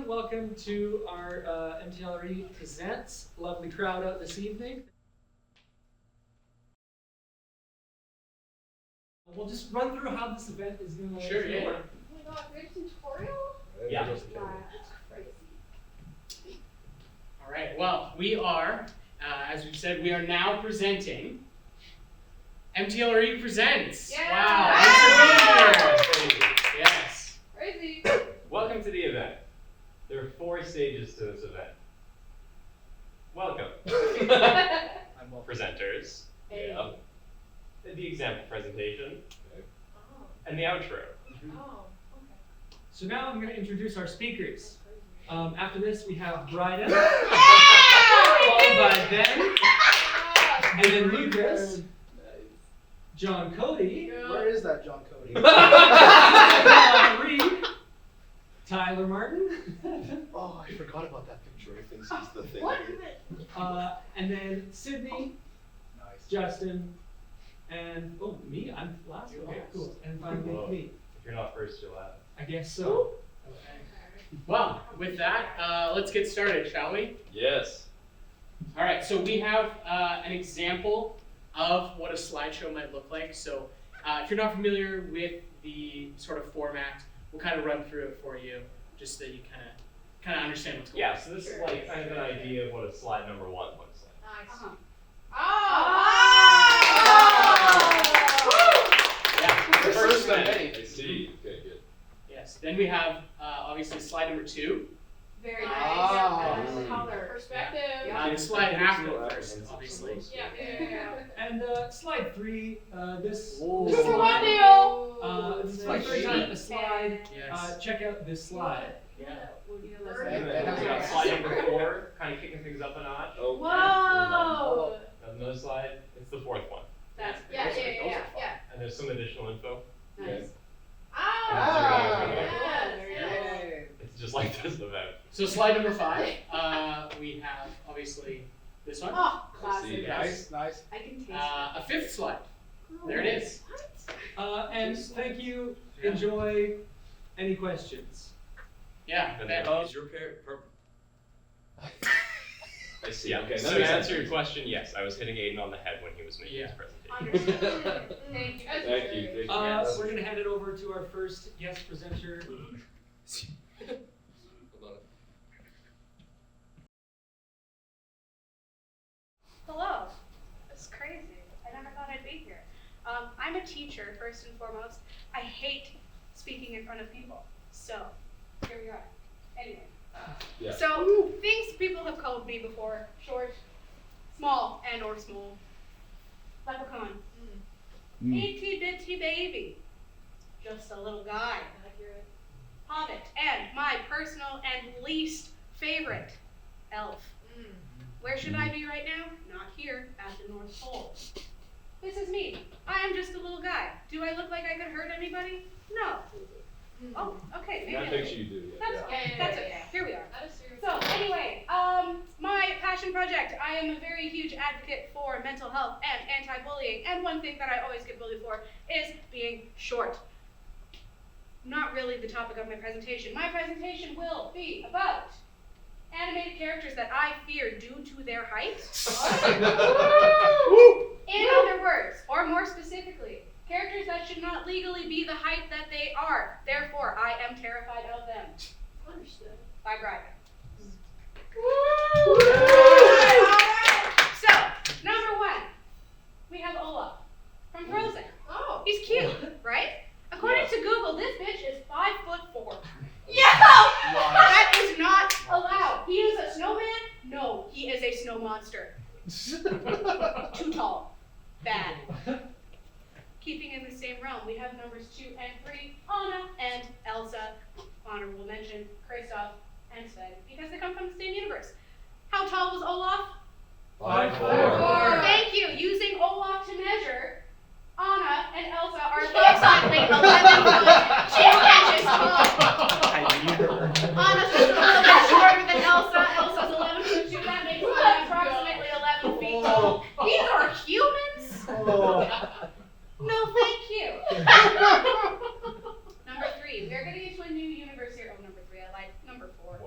Welcome to our MTLRE Presents. Lovely crowd out this evening. We'll just run through how this event is going to work. Oh my god, there's a tutorial? Yeah. That's crazy. All right, well, we are, as we've said, we are now presenting MTLRE Presents. Yeah. Wow. Thanks for being here. Yes. Crazy. Welcome to the event. There are 4 stages to this event. Welcome. Presenters. Hey. Yeah. The example presentation. Oh. And the outro. Oh, So now I'm going to introduce our speakers. After this, we have Bryden, okay. followed by Ben, and then Lucas, John Cody, Where is that John Cody? Reed, Tyler Martin, Oh, I forgot about that picture. He thinks he's the thing. What? and then Sydney, Nice. Justin, and me. I'm last. Okay, cool. And finally Whoa. me. If you're not first, you're last. I guess so. Well, with that, let's get started, shall we? Yes. All right, so we have an example of what a slideshow might look like. So if you're not familiar with the sort of format, we'll kind of run through it for you, just so that you kind of understand what's going on. Yeah, so this is like kind of an idea of what a slide number 1 looks like. Nice. Yeah, The first one. I see. Okay, good. Yes. Then we have obviously slide number 2. Very nice. Ah. Yeah, color. Perspective. The slide after the first, obviously. Yeah. And slide 3. This. Whoa. This This is slide. one deal. This is my first time at a slide. Yes. Check out this slide. Yeah. And then we got slide number 4, kind of kicking things up a notch. Oh. Whoa. Another slide. It's the 4th one. That's Those are fun. yeah. And there's some additional info. Nice. Ah. Yes. It's just like this event. So slide number 5, we have obviously this one. Oh, See. classic. Yes. Nice. I can taste A 5th slide. There it is. And thank you. Enjoy. Any questions? Yeah. And that- Is your parent purple? I see. Yeah. Okay. So that to makes answer sense. your question, yes, I was hitting Aiden on the head when he was making his presentation. Understood. Thank you. Thank you. Thank you. We're going to hand it over to our first guest presenter. Hold on. Hello. It's crazy. I never thought I'd be here. I'm a teacher, first and foremost. I hate speaking in front of people. So, here we are. Anyway. Yeah. So, things people have called me before: short, small, and or small. Leprechaun. Itty bitty baby. Just a little guy. Hobbit. And my personal and least favorite, elf. Where should I be right now? Not here, at the North Pole. This is me. I am just a little guy. Do I look like I could hurt anybody? No. Oh, okay. Maybe That I picture do. you do. That's Yeah. okay. Yeah. That's okay. Here we are. That is true. So anyway, my passion project. I am a very huge advocate for mental health and anti-bullying. And one thing that I always get bullied for is being short. Not really the topic of my presentation. My presentation will be about animated characters that I fear due to their height. In other words, or more specifically, characters that should not legally be the height that they are. Therefore, I am terrified of them. Understood. By Brian. So, number 1, we have Olaf from Frozen. Oh. He's cute, right? According to Google, this bitch is 5'4". Yeah. That is not allowed. He is a snowman? No, he is a snow monster. Too tall. Bad. keeping in the same realm, we have numbers 2 and 3, Anna and Elsa. Honorable mention, Kristoff and Sven, because they come from the same universe. How tall was Olaf? 5'4". Thank you. Using Olaf to measure, Anna and Elsa are approximately 11 foot 2 inches tall. Anna's just a little bit shorter than Elsa. Elsa's 11 foot 2. That makes Anna approximately 11 feet tall. These are humans? No, thank you. Number 3. We're going to get to a new universe here. Oh, number 3. I like number 4.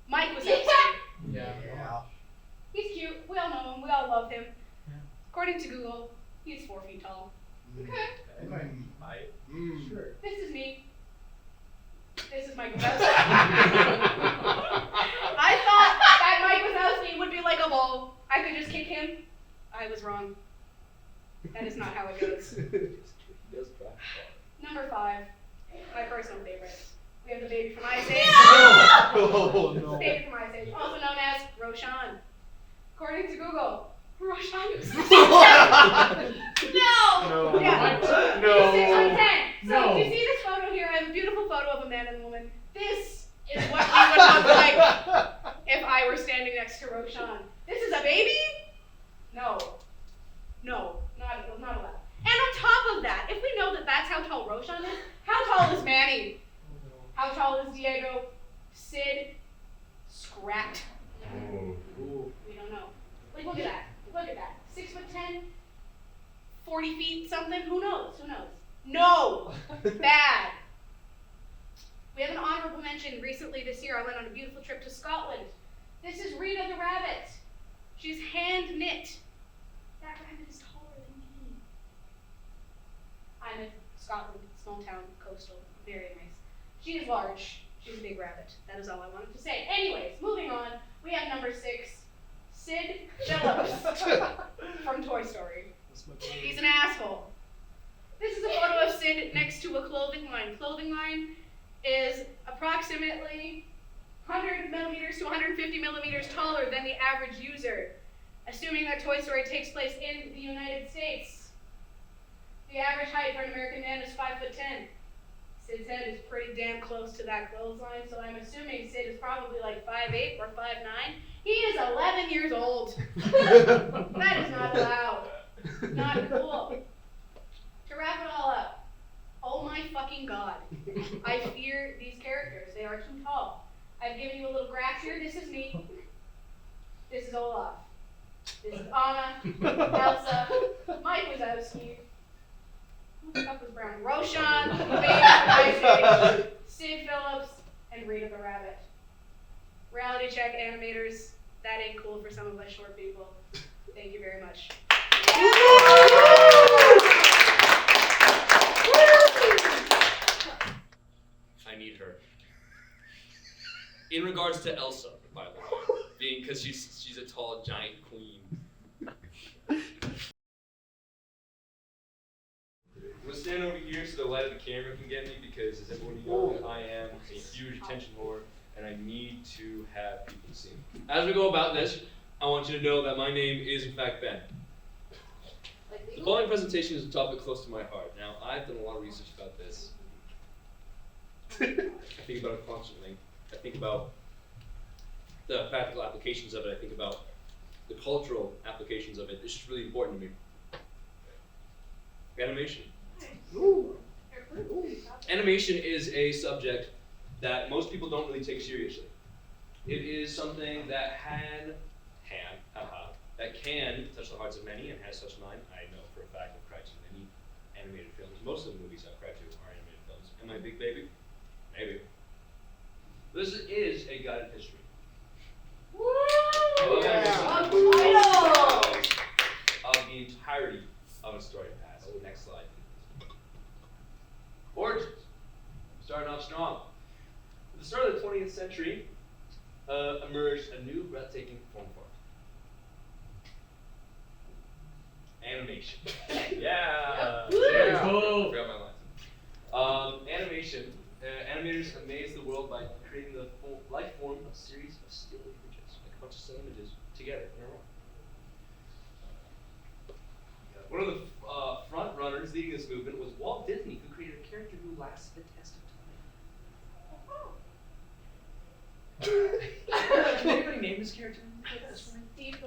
Mike was Yeah. He's cute. We all know him. We all love him. According to Google, he's 4 feet tall. Sure. This is me. This is Mike Wazowski. I thought that Mike Wazowski would be like a ball. I could just kick him. I was wrong. That is not how it goes. Number 5. My personal favorite. We have the baby from Ice Age. Oh no. Baby from Ice Age, also known as Roshan. According to Google, Roshan is No. Yeah. No. 6 on 10. So No. do you see this photo here? I have a beautiful photo of a man and a woman. This is what we would look like if I were standing next to Roshan. This is a baby? No. No, not allowed. And on top of that, if we know that that's how tall Roshan is, how tall is Manny? How tall is Diego? Sid? Scrapped. We don't know. Like, look at that. Look at that. 6'10", 40 feet something. Who knows? Who knows? No. Bad. We have an honorable mention. Recently this year, I went on a beautiful trip to Scotland. This is Rita the rabbit. She's hand knit. That rabbit is taller than me. I'm in Scotland, small town, coastal, very nice. She is large. She's a big rabbit. That is all I wanted to say. Anyways, moving on. We have number 6, Sid Phillips from Toy Story. He's an asshole. This is a photo of Sid next to a clothing line. Clothing line is approximately 100 millimeters to 150 millimeters taller than the average user. Assuming that Toy Story takes place in the United States, the average height for an American man is 5'10". Sid's head is pretty damn close to that clothesline, so I'm assuming Sid is probably like 5'8" or 5'9". He is 11 years old. That is not allowed. Not cool. To wrap it all up, oh my fucking god, I fear these characters. They are too tall. I've given you a little graph here. This is me. This is Olaf. This is Anna, Elsa, Mike Wazowski. Who the fuck was Brown? Roshan, Baby Isaac, Sid Phillips, and Rita the Rabbit. Reality check animators. That ain't cool for some of us short people. Thank you very much. I need her. In regards to Elsa, by the way, being because she's a tall giant queen. I'm gonna stand over here so the light of the camera can get me because, as everyone knows, I am a huge attention whore and I need to have people see me. As we go about this, I want you to know that my name is in fact Ben. The following presentation is a topic close to my heart. Now, I've done a lot of research about this. I think about it constantly. I think about the practical applications of it. I think about the cultural applications of it. It's just really important to me. Animation. Animation is a subject that most people don't really take seriously. It is something that can touch the hearts of many and has touched mine. I know for a fact I've cried to many animated films. Most of the movies I've cried to are animated films. Am I a big baby? Maybe. This is a guided history. Of the entirety of a story past. Next slide. Origins. Starting off strong. At the start of the 20th century, emerged a new breathtaking form for it. Animation. Yeah. Yeah. Forgot my lines. Animation. Animators amazed the world by creating the life form of a series of still images, like a bunch of still images together in a row. One of the front runners leading this character who lasts the test of time. Can anybody name this character? If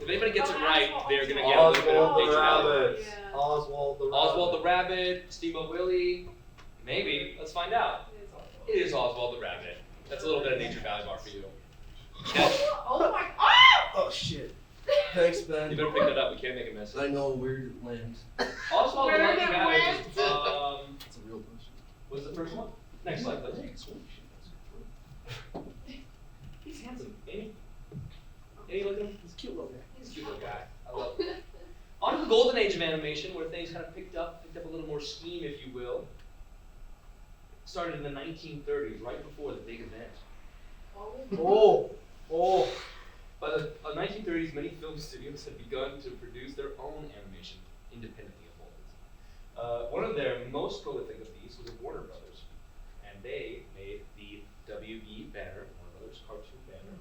anybody gets it right, they're gonna get a little bit of Oswald the nature value. Rabbit. Yeah. Oswald the Rabbit. Oswald the Rabbit, Steamboat Willie. Maybe. Let's find out. It is Oswald the Rabbit. That's a little bit of nature value bar for you. Oh my. Oh shit. Thanks, You Ben. better pick that up. We can't make a mess. I know where it lands. Oswald the Where Lucky it Rabbit went. That's a real question. was the first one. Next slide, please. He's handsome. Amy? Amy, look at him. He's a cute little guy. He's a cute little guy. I love him. On to the golden age of animation, where things kind of picked up a little more steam, if you will. Started in the 1930s, right before the big event. Oh. Oh. By the 1930s, many film studios had begun to produce their own animation independently of Hollywood. One of their most prolific of these was Warner Brothers, and they made the W.E. Banner, Warner Brothers cartoon banner,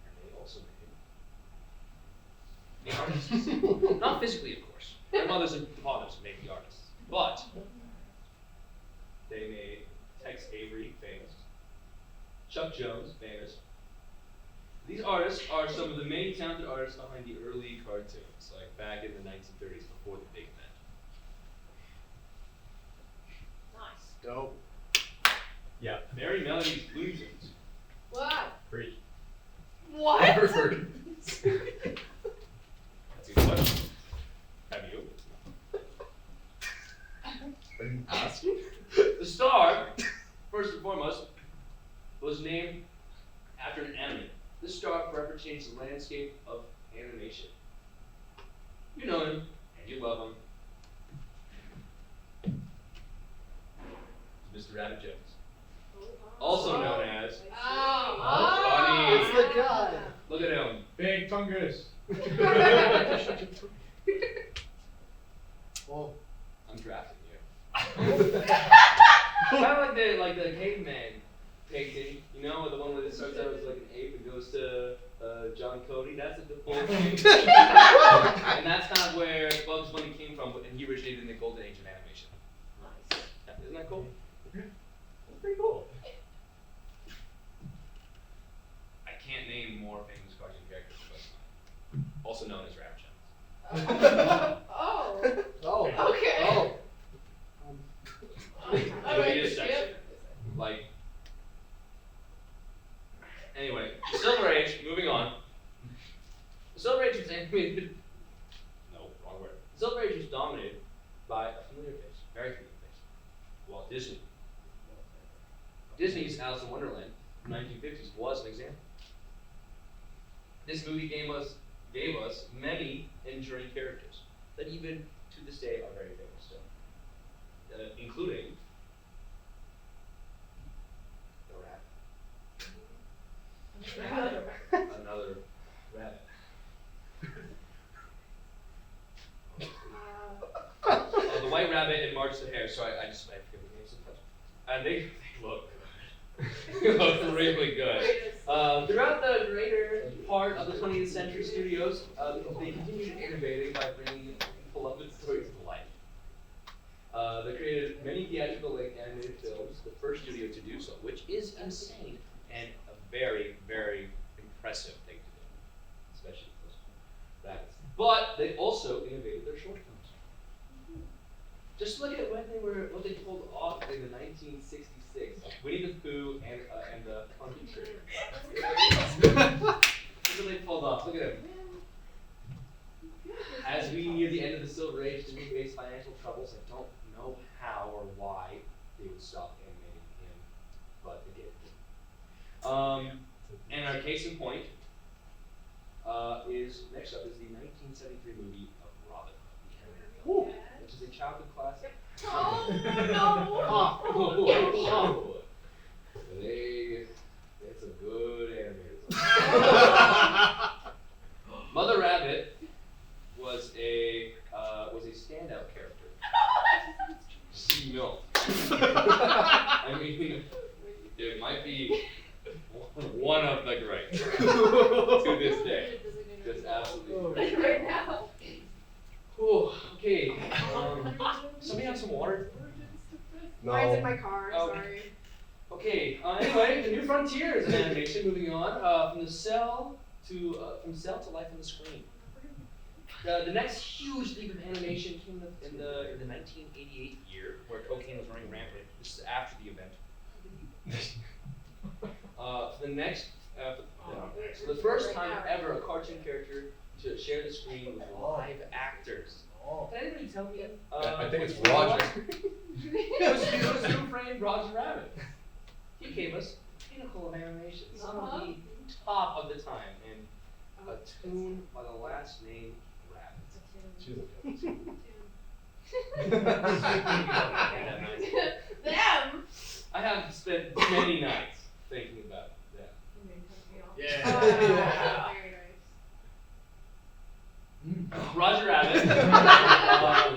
and they also made the artists. Not physically, of course. Their mothers and fathers made the artists, but they made Tex Avery famous, Chuck Jones famous. These artists are some of the many talented artists behind the early cartoons, like back in the 1930s before the big event. Nice. Dope. Yeah. Mary Melody's Looney Tunes. What? Free. What? Never heard of That's a good question. Have you? Are you asking? The star, first and foremost, was named after an animator. This star forever changed the landscape of animation. You know him, and you love him. Mr. Rabbit Jones. Also known as, Oh. It's the guy. look at him. Big fungus. Oh. I'm drafting you. Kind of like the caveman painting, you know, the one where it starts out as like an ape and goes to John Cody. That's a default thing. And that's kind of where Bugs Bunny came from, and he originated in the golden age of animation. Nice. Yeah, isn't that cool? That's pretty cool. I can't name more famous cartoon characters than Bugs Bunny, also known as Rabbit Jones. Oh. Oh. Okay. Oh. Look at this section. Like, anyway, the Silver Age, moving on. The Silver Age was animated. No, wrong word. The Silver Age was dominated by a familiar face, very familiar face, Walt Disney. Disney's Alice in Wonderland from the 1950s was an example. This movie gave us many enduring characters that even to this day are very famous still, including the rabbit. Another rabbit. The White Rabbit and Marge the Hare. Sorry, I forget the names sometimes. And they look good. They look really good. Throughout the greater part of the 20th century, studios they continued innovating by bringing beloved stories to life. They created many theatrical animated films, the first studio to do so, which is insane and a very, very impressive thing to do, especially those rabbits. But they also innovated their short films. Just look at what they pulled off in the 1966, Winnie the Pooh and the Pumpkin Tree. Look what they pulled off. Look at him. As we near the end of the Silver Age, Disney faced financial troubles. I don't know how or why they would stop animating him, but they did. And our case in point is next up is the 1973 movie of Robin Hood, which is a childhood classic. It's a good animated. Mother Rabbit was a standout character. No. I mean, it might be one of the greats to this day. Just absolutely great. Right now. Whew, okay. Somebody have some water? Mine's in my car, Oh. sorry. Okay. Anyway, the New Frontier is an animation. Moving on from cell to life on the screen. The next huge leap of animation came in the 1988 year, where cocaine was running rampant. This is after the event. So the first time ever a cartoon character to share the screen with live actors. Did anybody tell me? I think it's Roger. It was Who Framed Roger Rabbit. He gave us pinnacle of animation, some of the top of the time, and a tune by the last name Rabbit. Them! I have spent many nights thinking about that. Yeah. Very nice. Roger Rabbit,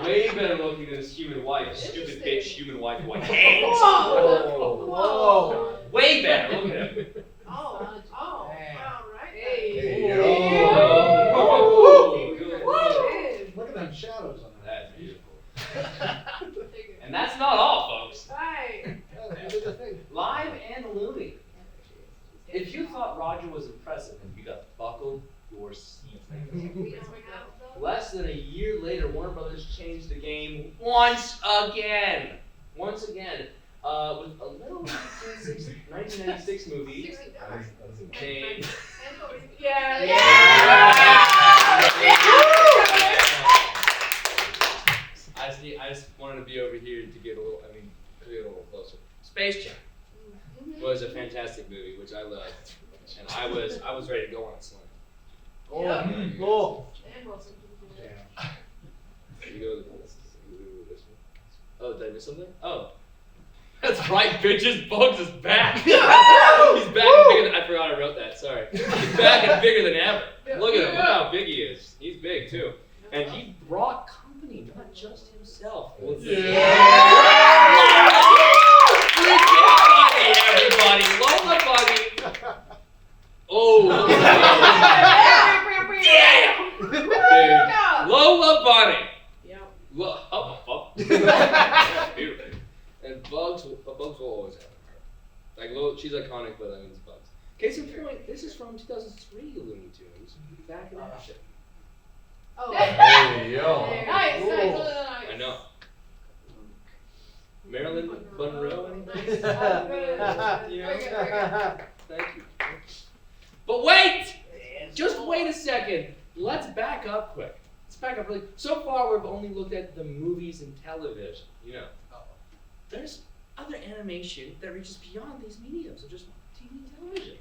way better looking than his human wife, stupid bitch, human wife, white hands. Whoa! Whoa. Way better. Look at him. Oh, Dang. alright. Hey. Oh, good. Look at them shadows on that. That's beautiful. And that's not all, folks. Right. Yeah, they did the thing. Live and loony. If you thought Roger was impressive, you got buckled your seat. Less than a year later, Warner Brothers changed the game once again. With a little 1996 movie named. I just wanted to be over here to get a little closer. Space Jam was a fantastic movie, which I loved, and I was ready to go on a sling. Oh. Yeah. Oh. And Wilson. You go this one. Oh, did I miss something? Oh. That's right, bitches. Bugs is back. He's back and bigger than I forgot I wrote that, sorry. He's back and bigger than ever. Look at him, look how big he is. He's big too. And he brought company, not just himself. Everybody, Lola Bunny. Oh, damn! Dude, Lola Bunny. Yep. Beautiful. And Bugs will always have her. Like, she's iconic, but I mean, it's Bugs. Case in point, this is from 2003 Looney Tunes, back in action. Oh. Hey, yo. Nice, Ooh. nice. I know. Marilyn Monroe, anybody? Very good. Thank you. But wait! Just wait a second. Let's back up quick. Let's back up really. So far, we've only looked at the movies and television. You know, there's other animation that reaches beyond these mediums of just TV and television.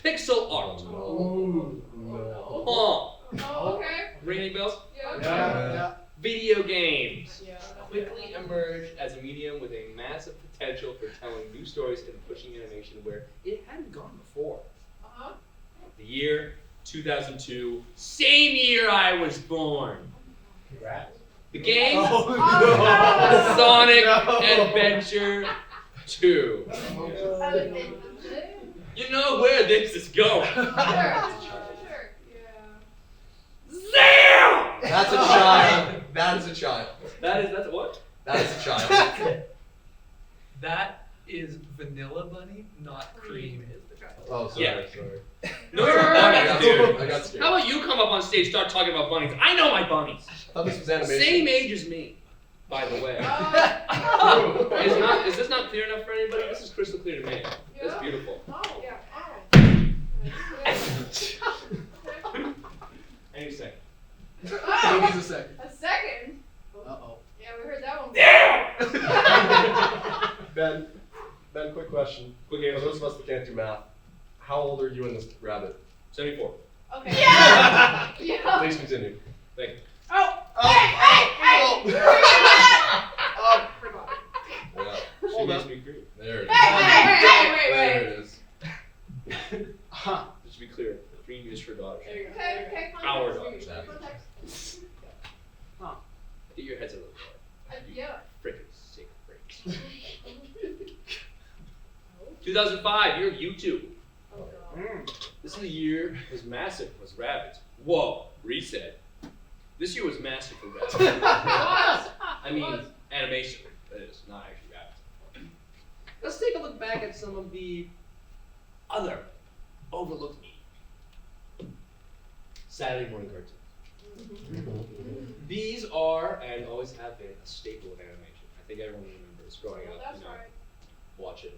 Pixel art. Ooh. Oh, Oh, okay. ring any bells? Yeah. Yeah. Video games Yeah. quickly emerged as a medium with a massive potential for telling new stories and pushing animation where it hadn't gone before. Uh-huh. The year 2002, same year I was born. Congrats. The game Oh, no. Sonic No. Adventure 2. Sure. You know where this is going. Yeah. Zam! That's a child. That is a child. That's what? That is a child. That is Vanilla Bunny, not Cream is the child. Oh, sorry, Yeah. sorry. No, you're I bunnies, got dude. scared. I got scared. How about you come up on stage, start talking about bunnies? I know my bunnies. I thought this was animation. Same age as me, by the way. Is this not clear enough for anybody? This is crystal clear to me. That's Yeah. beautiful. Oh, yeah. Any second. Oh, He's a second. a second? Uh-oh. Yeah, we heard that one. Yeah! Ben, quick question. Quick For answer. those of us that can't do math, how old are you in this rabbit? 74. Okay. Yeah! Yeah. Please continue. Thank you. Oh! Oh, Hey! oh, Forgot. Yeah. She Hold makes up. me agree. There it is. Hey! There it is. Huh. Just to be clear, green is for daughters. There you go. Okay, Our context. daughters. Context. Get your heads out of the way. Yeah. Frickin' sick freaks. 2005, year of YouTube. Oh, God. This is the year was massive was rabbits. Whoa, reset. This year was massive for rabbits. What? I mean, animation. That is not actually rabbits. a look back at some of the other overlooked media. Saturday morning cartoons. These are and always have been a staple of animation. I think everyone remembers growing up, That's right. watching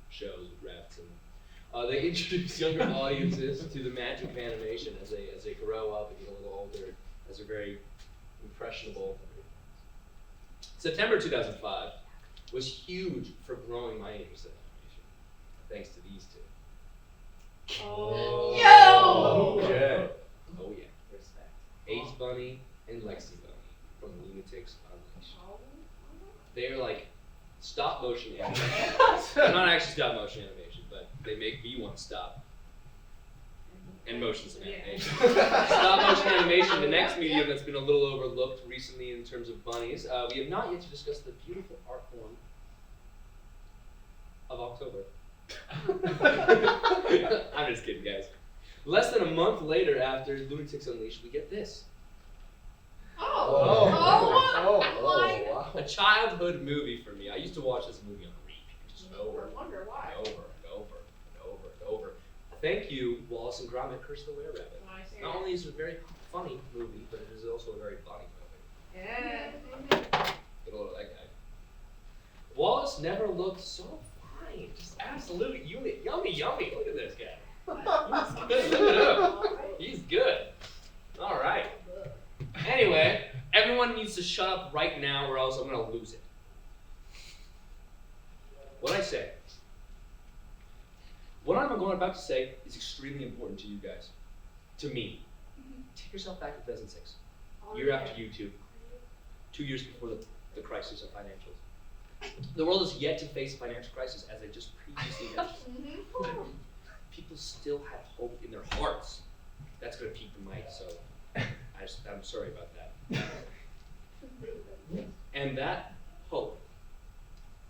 shows with refs, and they introduce younger audiences to the magic of animation as they grow up and get a little older, as they're very impressionable. September 2005 was huge for growing my interest in animation, thanks to these two. Oh. Okay. Oh yeah, respect. Ace Bunny and Lexi Bunny from Lunatics Unleashed. They're like stop motion animation. They're not actually stop motion animation, but they make me want to stop. And motions in animation. Stop motion animation, the next medium that's been a little overlooked recently in terms of bunnies. We have not yet to discuss the beautiful art form of October. I'm just kidding, guys. Less than a month later, after Lunatics Unleashed, we get this. Oh. wow. A childhood movie for me. I used to watch this movie on repeat, just over I wonder why. and over and over and over and over. Thank you, Wallace and Gromit, Curse the Were-Rabbit. Not only is it a very funny movie, but it is also a very funny movie. Yeah. Get a load of that guy. Wallace never looked so fine. Just absolute unit. Yummy, yummy. Look at this guy. He's good. Look at him. He's good. All right. Anyway, everyone needs to shut up right now or else I'm going to lose it. What I say, what I'm about to say is extremely important to you guys. To me. Take yourself back to 2006. Year after YouTube. 2 years before the crisis of financials. The world is yet to face a financial crisis, as I just previously mentioned. People still have hope in their hearts. That's going to peak the mic, so I'm sorry about that. And that hope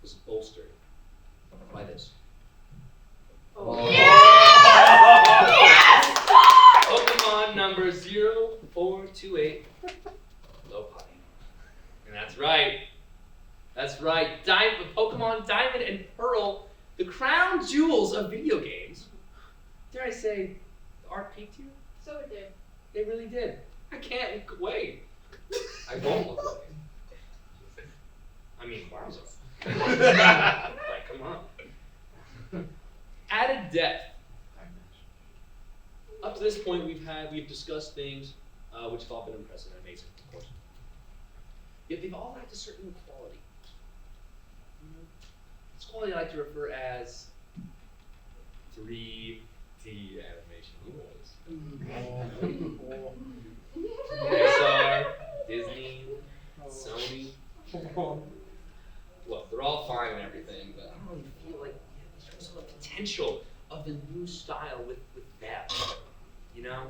was bolstered by this. Pokemon number 0428, Low Potty. And that's right. That's right. Pokemon Diamond and Pearl, the crown jewels of video games. Dare I say, the art peaked you? So it did. It really did. I can't look away. I won't look away. I mean, wowza. Like, come on. Added depth. Up to this point, we've discussed things which have all been impressive and amazing, of course. Yet they've all lacked a certain quality. This quality I like to refer as 3D animation. You know this. Pixar, Disney, Sony. Look, they're all fine and everything, but I don't really feel like there's some potential of the new style with depth. You know?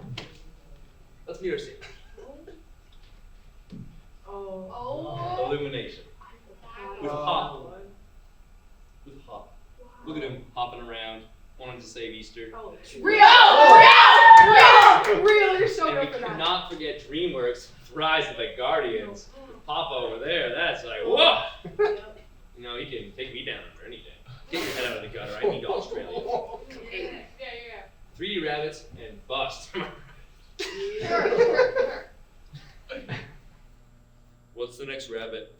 Let's meet our scene. Oh. Illumination. With Hop. With Hop. Look at him hopping around, wanting to save Easter. Real! You're so And we good for that. cannot forget DreamWorks with Rise of the Guardians. With Papa over there, that's like, whoa! You know, he can take me down under any day. Get your head out of the gutter, I need Australia. Yeah. 3D rabbits and bust. What's the next rabbit?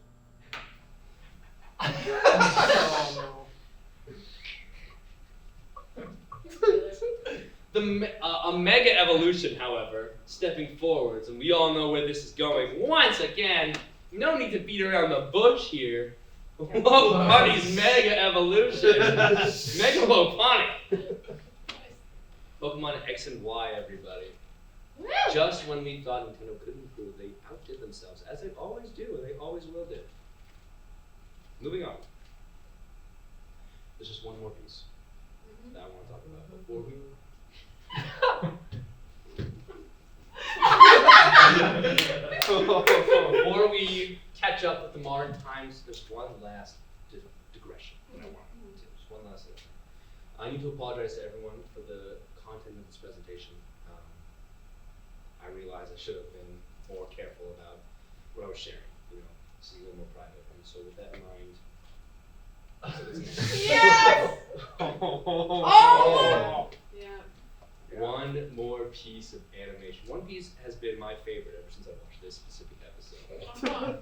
A mega evolution, however, stepping forwards, and we all know where this is going. Once again, no need to beat around the bush here. Whoa, Bunny's mega evolution. Mega Lopunny. Pokemon X and Y, everybody. Just when we thought Nintendo couldn't improve, they outdid themselves, as they always do, and they always will do. Moving on. There's just one more piece that I want to talk about before we catch up with the modern times. There's one last digression that I want to do. Just one last thing. I need to apologize to everyone for the content of this presentation. I realized I should have been more careful about what I was sharing. You know, this is a little more private. And so with that in mind, Yes! Oh! Yeah. One more piece of animation. One Piece has been my favorite ever since I watched this specific episode.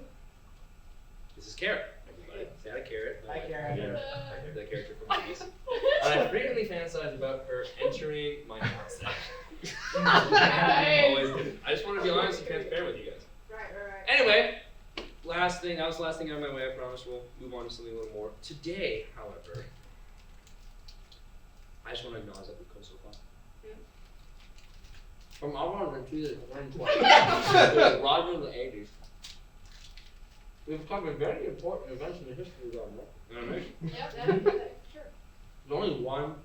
This is Carrot, everybody. Is that a carrot? Hi, Carrot. Yeah. The character from One Piece. And I frequently fantasize about her entering my house. Always did. I just want to be honest and transparent with you guys. Right. Anyway, last thing. That was the last thing out of my way. I promise we'll move on to something a little more. Today, however, I just want to acknowledge that we've come so far. From our entry to the Roger in the 80s, we've covered very important events in the history of our animation. Yep, sure. There's only one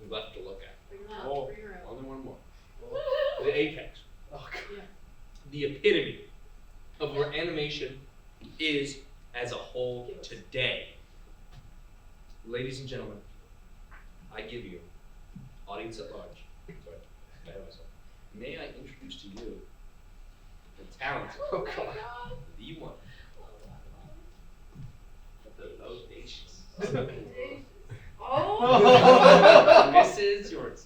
left to look at. Bring her out. Oh, Bring her out. only one more. The apex. Oh, Yeah. The epitome of where animation is as a whole today. Ladies and gentlemen, I give you, audience at large, sorry, I have myself. May I introduce to you the talent, Oh, God. the one, the lodacious, Oh! Mrs. Jordan.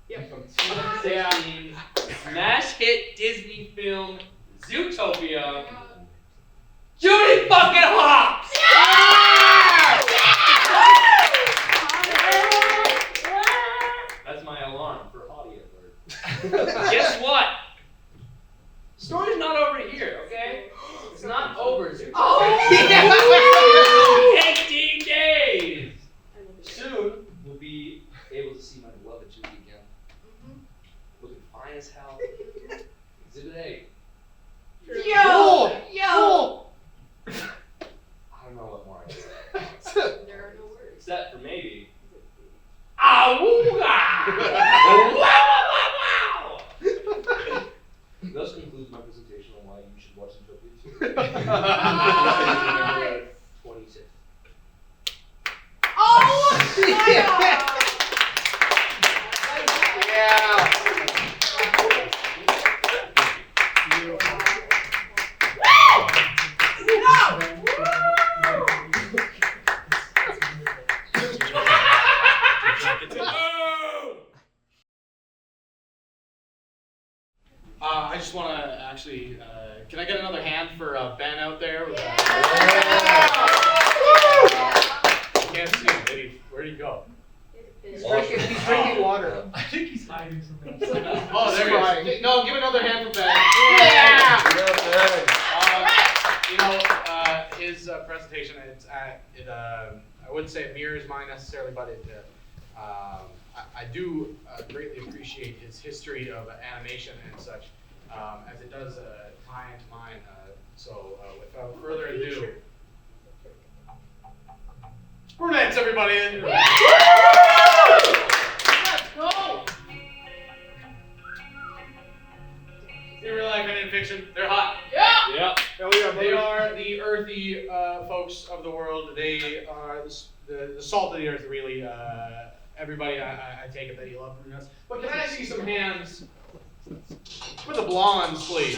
Yep. From 2016 smash hit Disney film Zootopia, Judy fucking Hopps! That's my alarm for audio alert. Guess what? The story's not over here, okay? It's not over. Zootopia. Oh! 18 days! Soon, we'll be able to see my beloved Judy again. Looking fine as hell. Exhibit A. Yo! Yo! I don't know what more I can say. There are no words. Except for maybe. Awooga! Wow, wow, wow, wow! Thus concludes my presentation on why you should watch Zootopia 2. Nice. 26. Oh! Yeah. I just want to actually, can I get another hand for Ben out there? With, can't see him. Where'd he go? He's drinking water. I think he's hiding something. Oh, there he Crying. is. No, give another hand for Ben. His presentation, I wouldn't say it mirrors mine necessarily, but I do greatly appreciate his history of animation and such, as it does tie into mine. So without further ado, brunettes, everybody! Let's go! In real life and in fiction, they're hot. Yep. They are the earthy folks of the world. They are the salt of the earth, really. Everybody, I take it that you love brunettes. But can I see some hands for the blondes, please?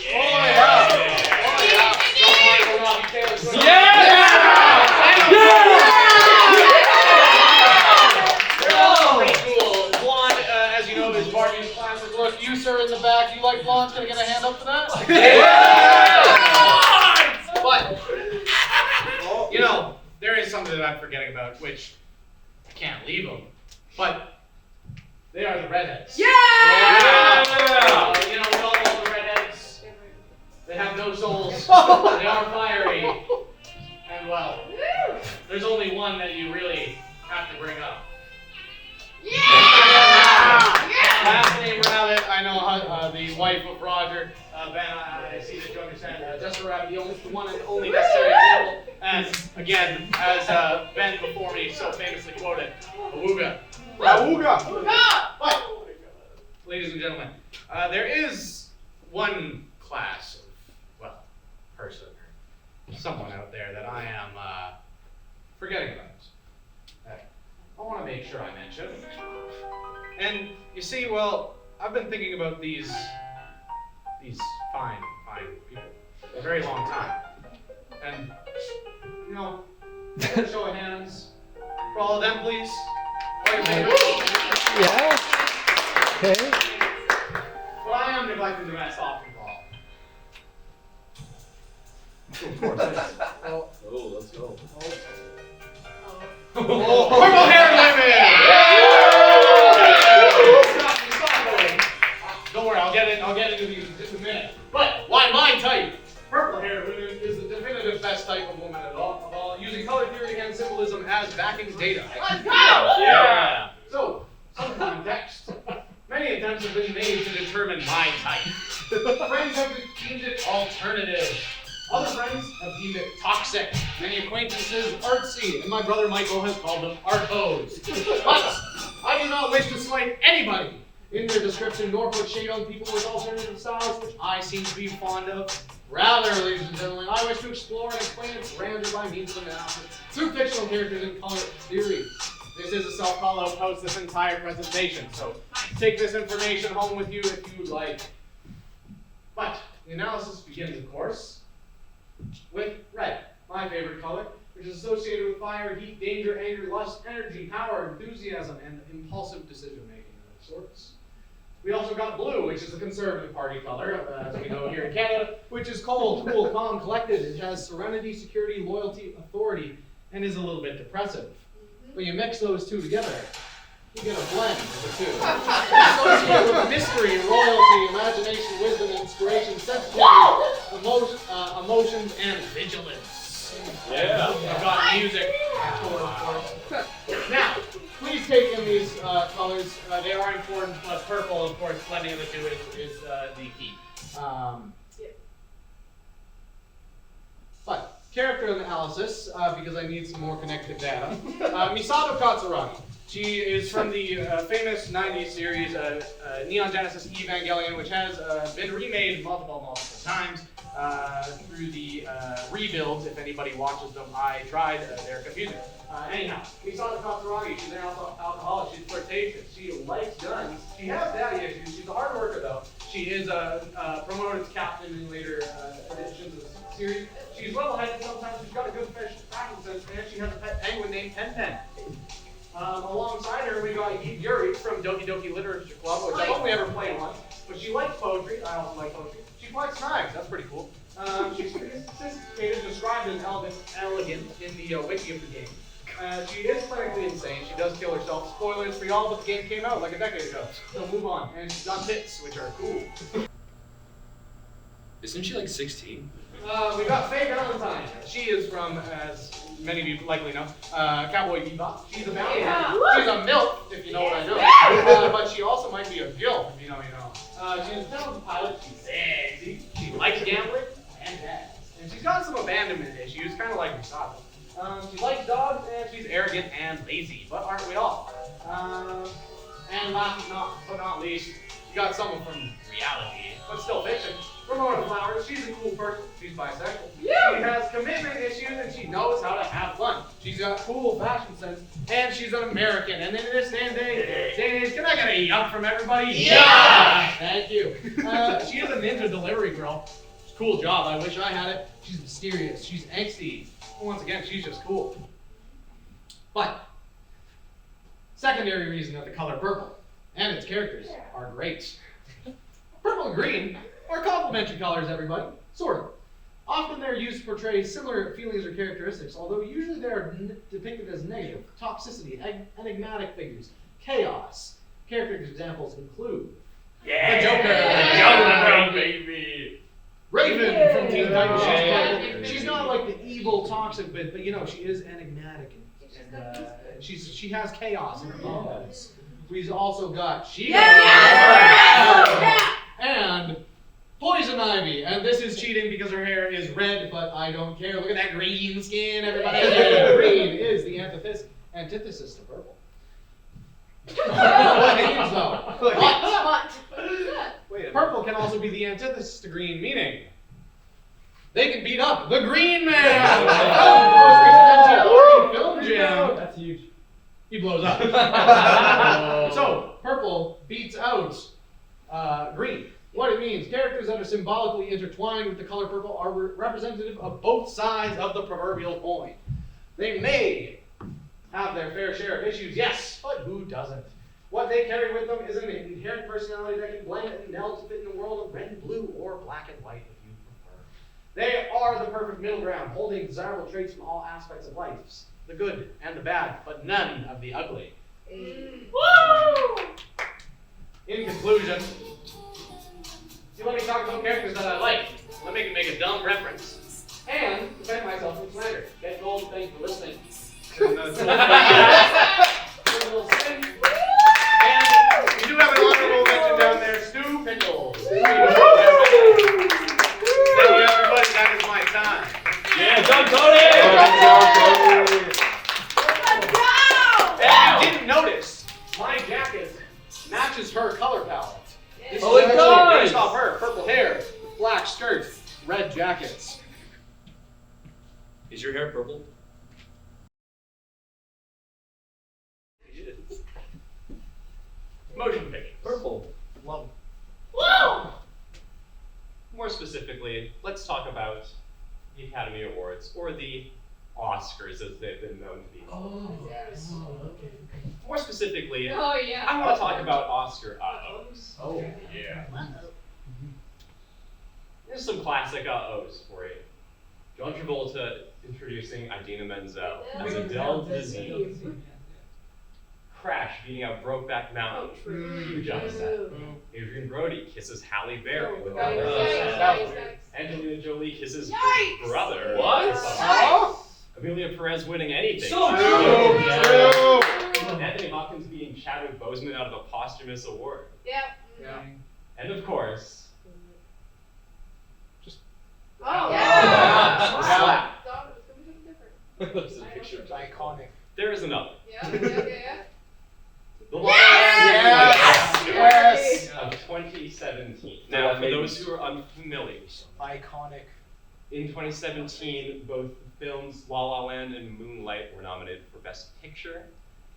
Yeah. Oh, yeah. John Michael, Robbie Taylor Swift. They're all pretty cool. Blonde, as you know, is Barbie's classic look. You, sir, in the back, you like blondes? Can I get a hand up for that? But, there is something that I'm forgetting about, which I can't leave them. But they are the redheads. Yeah! We all love the redheads. They have no souls. They are fiery. And well, there's only one that you really have to bring up. Last name Rabbit. I know the wife of Roger. Ben, I see that you understand. Jessica Rabbit, the one and only necessary example. And again, as Ben before me so famously quoted, Awooga. But, ladies and gentlemen, there is one class of, person or someone out there that I am forgetting about. I want to make sure I mention. And you see, I've been thinking about these fine people for a very long time. And, show of hands, for all of them, please. Wait a minute. Yeah. Okay. But I am neglecting the best option for all. Oh, let's go. Purple hair women! Don't worry, I'll get into these in just a minute. But why my type? Purple hair women is the definitive best type of woman of all, using color theory and symbolism as backing data. Let's go! Yeah. So, some context. Many attempts have been made to determine my type. Friends have deemed it alternative. Other friends have deemed it toxic. Many acquaintances artsy, and my brother Michael has called them artos. But I do not wish to slight anybody in their description, nor put shade on people with alternative styles, which I seem to be fond of. Rather, ladies and gentlemen, I wish to explore and explain its grandeur by means of analysis through fictional characters and color theory. This is a self-call-out post this entire presentation, so take this information home with you if you would like. But the analysis begins, of course, with red, my favorite color, which is associated with fire, heat, danger, anger, lust, energy, power, enthusiasm, and impulsive decision-making of sorts. We also got blue, which is the Conservative Party color, as we know here in Canada, which is cold, cool, calm, collected. It has serenity, security, loyalty, authority, and is a little bit depressive. When you mix those two together, you get a blend of the two. It's associated with mystery, royalty, imagination, wisdom, inspiration, sensitivity, emotions, and vigilance. Yeah. I've got music, of course. Now, please take in these colors. They are important, but purple, of course, blending of the two is the key. But character analysis, because I need some more connected data. Misato Katsuragi. She is from the famous 90s series Neon Genesis Evangelion, which has been remade multiple times through the rebuilds. If anybody watches them, I tried. They're confusing. Anyhow, Misato Katsuragi, she's an alcoholic. She's flirtatious. She likes guns. She has daddy issues. She's a hard worker, though. She is promoted to captain in later editions of the series. She's level-headed sometimes. She's got a good fashion sense, and she has a pet penguin named Pen. Alongside her, we got Yuri from Doki Doki Literature Club, which I've only ever played once, but she likes poetry. I also like poetry. She collects knives. That's pretty cool. She's sophisticated, described as elegant in the wiki of the game. She is clinically insane. She does kill herself. Spoilers for y'all, but the game came out like a decade ago. So move on. And she's got tits, which are cool. Isn't she like 16? We got Faye Valentine. She is from, as many of you likely know, Cowboy Bebop. She's a bounty hunter. She's a MILF, if you know what I know. But she also might be a GILF, if you know what you know. She's a talented pilot. She's sexy. She likes gambling and dads. And she's got some abandonment issues, kind of like Misato. She likes dogs, and she's arrogant and lazy. But aren't we all? And last but not least, you got someone from reality, but still fiction. Ramona Flowers, she's a cool person. She's bisexual. She has commitment issues and she knows how to have fun. She's got cool fashion sense and she's an American. And in this day and age, can I get a yup from everybody? Yeah! Thank you. She is a ninja delivery girl. It's a cool job. I wish I had it. She's mysterious. She's angsty. Once again, she's just cool. But secondary reason that the color purple and its characters are great. Purple and green are complementary colors, everybody. Sort of. Often they're used to portray similar feelings or characteristics, although usually they're depicted as negative, toxicity, enigmatic figures, chaos. Character examples include the Joker, baby. Raven from Teen Titans. She's not like the evil, toxic bit, but you know, she is enigmatic and she has chaos in her bones. We've also got and Poison Ivy, and this is cheating because her hair is red, but I don't care. Look at that green skin, everybody. Green is the antithesis to purple. What it means though? But purple can also be the antithesis to green, meaning they can beat up the Green Man. Film jam. That's huge. He blows up. So purple beats out green. What it means, characters that are symbolically intertwined with the color purple are representative of both sides of the proverbial coin. They may have their fair share of issues, yes, but who doesn't? What they carry with them is an inherent personality that can blend and meld to fit in a world of red and blue or black and white if you prefer. They are the perfect middle ground, holding desirable traits from all aspects of life, the good and the bad, but none of the ugly. Woo! In conclusion, you let me talk about characters that I like. Let me make a dumb reference. And defend myself from slander. Get gold, thanks for listening. And we do have an honorable mention down there, Stu Pickles. Thank you, everybody. That is my time. Yeah, Tony! And you didn't notice, my jacket matches her color palette. This Oh, is it actually does! based off her. Purple hair, black skirt, red jackets. Is your hair purple? Motion pictures. Purple. Love. Woo! More specifically, let's talk about the Academy Awards, or the Oscars as they've been known to be. Oh, Yes. okay. More specifically, Oh yeah. I want to talk about Oscar uh-ohs. Oh. Yeah. Here's some classic uh-ohs for you. John Travolta introducing Idina Menzel as Adele Dazeem. Crash beating out Brokeback Mountain. Huge upset. Adrian Brody kisses Halle Berry with Angelina Jolie kisses her Yikes! brother. What? Amelia Perez winning anything. So true. Anthony Hopkins being Chadwick Boseman out of a posthumous award. Yep. Yeah. And of course, Oh Yeah. Slap. This is a picture. Iconic. there is another. Yeah. The La La Land Yes! Yes! of 2017. So Now, that for made those me- who are unfamiliar, Iconic. in 2017, both films La La Land and Moonlight were nominated for Best Picture.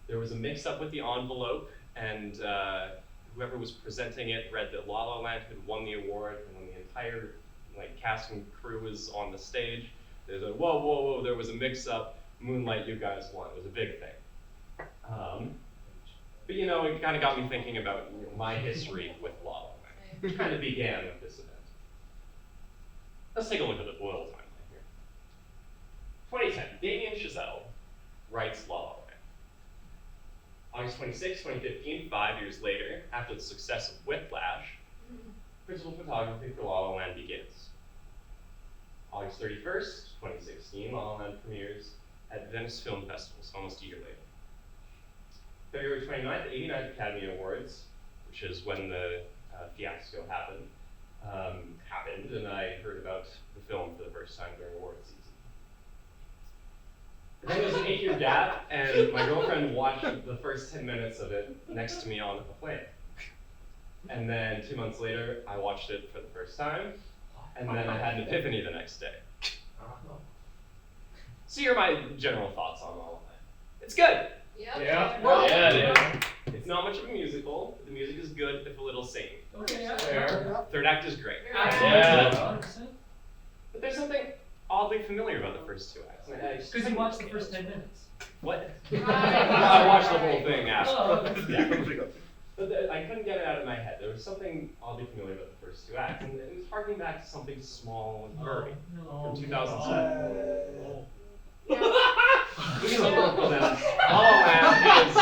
There was a mix-up with the envelope, and whoever was presenting it read that La La Land had won the award, and when the entire cast and crew was on the stage, they said, "Whoa, whoa, whoa! There was a mix-up. Moonlight, you guys won." It was a big thing. But it kind of got me thinking about my history with La La Land, which kind of began with this event. Let's take a look at the oil timeline here. 2010, Damien Chazelle writes La La Land. August 26, 2015, 5 years later, after the success of Whiplash, principal photography for La La Land begins. August 31st, 2016, La La Land premieres at Venice Film Festival, so almost a year later. February 29th, the 89th Academy Awards, which is when the fiasco happened, and I heard about the film for the first time during award season. Then I was an 8-year gap, and my girlfriend watched the first 10 minutes of it next to me on a plane. And then 2 months later, I watched it for the first time, and then I had an epiphany the next day. So here are my general thoughts on La La Land. It's good. Yeah, it is. It's not much of a musical. The music is good, if a little samey. Okay, yeah. Fair. Third act is great. Yeah. 100%. But there's something oddly familiar about the first 2 acts. Because you watched the first 10 minutes. What? I watched the whole thing after. Oh, Yeah. But I couldn't get it out of my head. There was something oddly familiar about the first 2 acts, and it was harking back to something small and furry no. from 2007. Please don't present La La Land is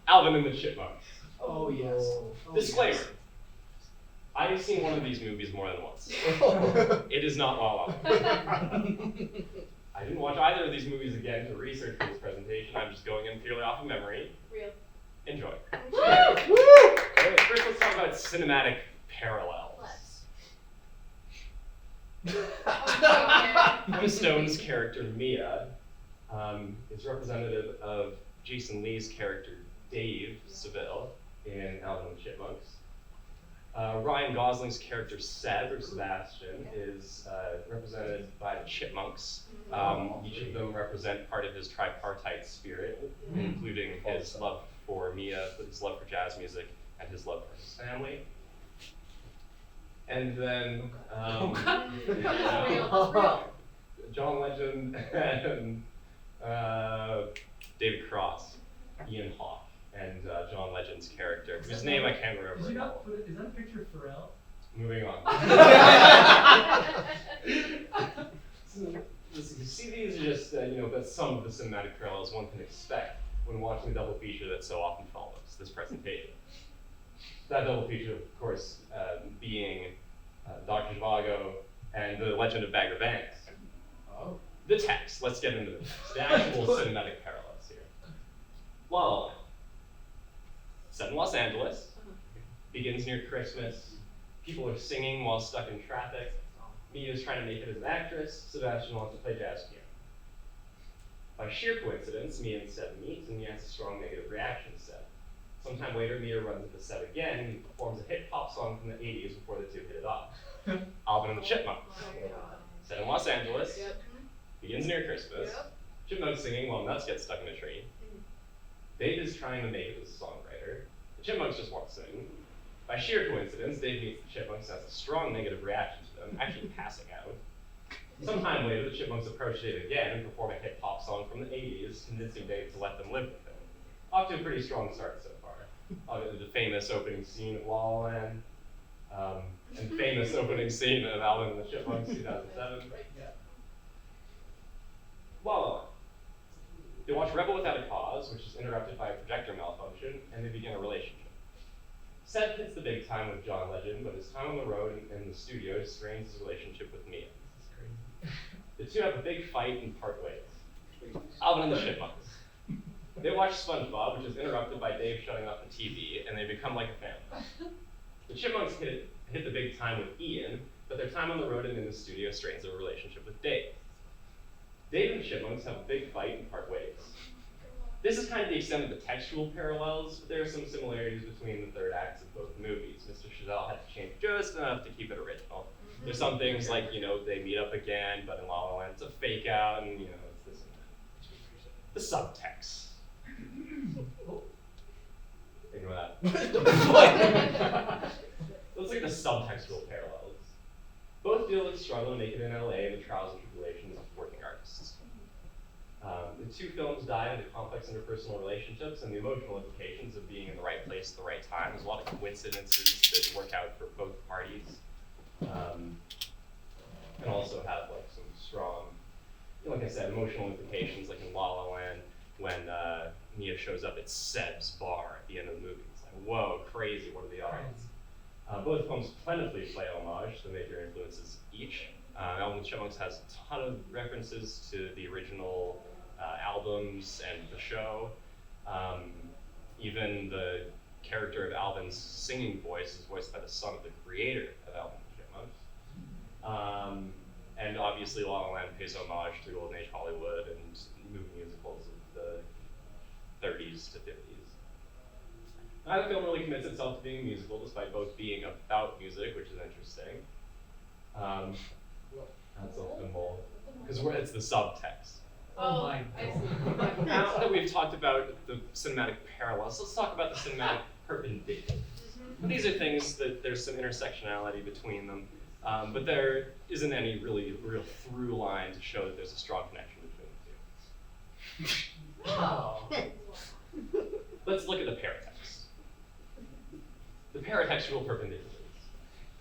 Alvin and the Chipmunks. Oh, yes. Disclaimer. I've seen one of these movies more than once. It is not La La Land. I didn't watch either of these movies again to research for this presentation. I'm just going in purely off of memory. Real. Enjoy. Woo! First, let's talk about cinematic parallels. Emma Stone's character Mia is representative of Jason Lee's character Dave Seville in Alvin and the Chipmunks. Ryan Gosling's character Seb, or Sebastian, is represented by the Chipmunks. Each of them represent part of his tripartite spirit, including his love for Mia, his love for jazz music, and his love for his family. And then Real. John Legend and David Cross, Ian Hawke, and John Legend's character, whose name I can't remember. Did you not put it? Is that a picture of Pharrell? Moving on. You see, these are just but some of the cinematic parallels one can expect when watching the double feature that so often follows this presentation. That double feature, of course, being Dr. Zhivago and The Legend of Bagger Vance. Oh. The text. Let's get into the actual cinematic parallels here. La La Land. Set in Los Angeles. Begins near Christmas. People are singing while stuck in traffic. Mia's trying to make it as an actress. Sebastian wants to play jazz piano. By sheer coincidence, Mia and Seb meet, and Mia has a strong negative reaction to Seb. Sometime later, Mia runs into Seb again and performs a hit pop song from the 80s before the two hit it off. Alvin and the Chipmunks. Set in Los Angeles. Yep. Begins near Christmas. Yep. Chipmunks singing while Nuts gets stuck in a tree. Dave is trying to make it as a songwriter. The Chipmunks just want to sing. By sheer coincidence, Dave meets the Chipmunks and has a strong negative reaction to them, actually passing out. Sometime later, the Chipmunks approach Dave again and perform a hit pop song from the 80s, convincing Dave to let them live with him. Off to a pretty strong start so far. The famous opening scene of La La Land, and famous opening scene of Alvin and the Chipmunks 2007. La La Land. They watch Rebel Without a Cause, which is interrupted by a projector malfunction, and they begin a relationship. Seth hits the big time with John Legend, but his time on the road and the studio strains his relationship with Mia. The two have a big fight and part ways. Alvin and the Chipmunks. They watch SpongeBob, which is interrupted by Dave shutting off the TV, and they become like a family. The Chipmunks hit the big time with Ian, but their time on the road and in the studio strains their relationship with Dave. Dave and the Chipmunks have a big fight and part ways. This is kind of the extent of the textual parallels, but there are some similarities between the third acts of both movies. Mr. Chazelle had to change just enough to keep it original. There's some things like, they meet up again, but in La La Land it's a fake out, and it's this and that. The subtext. Ignore that. Let's look at the subtextual parallels. Both deal with the struggle to make it in LA and the trials and tribulations of working artists. The two films dive into complex interpersonal relationships and the emotional implications of being in the right place at the right time. There's a lot of coincidences that work out for both parties. And also have some strong, like I said, emotional implications, like in La La Land, when Mia shows up at Seb's bar at the end of the movie. It's like, whoa, crazy, what are the odds? Both films plentifully play homage to the major influences each. Alvin and the Chipmunks has a ton of references to the original albums and the show. Even the character of Alvin's singing voice is voiced by the son of the creator of Alvin and the Chipmunks. And obviously La La Land pays homage to Golden Age Hollywood and movie musicals of the 30s to 50s. Neither film really commits itself to being a musical, despite both being about music, which is interesting. That's a symbol, because it's the subtext. Oh my God. Now that we've talked about the cinematic parallels, let's talk about the cinematic perpendiculars. These are things that there's some intersectionality between them, but there isn't any real through line to show that there's a strong connection between the two. Oh. Let's look at the paratext. The paratextual perpendiculars.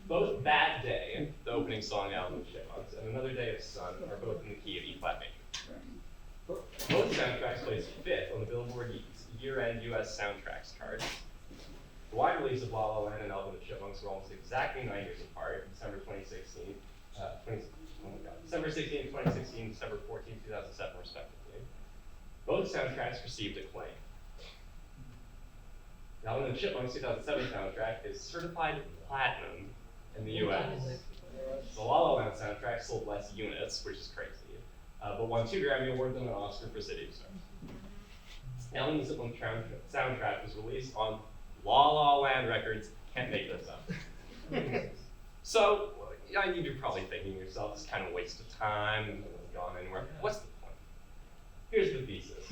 Both Bad Day, the opening song Alvin and the Chipmunks, and Another Day of Sun are both in the key of E flat major. Both soundtracks placed 5th on the Billboard year-end U.S. soundtracks chart. The wide release of La La Land and Alvin and the Chipmunks were almost exactly 9 years apart, December 16, 2016, December 14, 2007, respectively. Both soundtracks received acclaim. The Alvin and the Chipmunks 2007 soundtrack is certified platinum in the U.S. The La La Land soundtrack sold less units, which is crazy, but won 2 Grammy Awards and an Oscar for City of Stars. The Alvin and the Chipmunks soundtrack was released on La La Land Records. Can't make this up. So, you're probably thinking to yourself, this is kind of a waste of time, it hasn't gone anywhere. What's the point? Here's the thesis.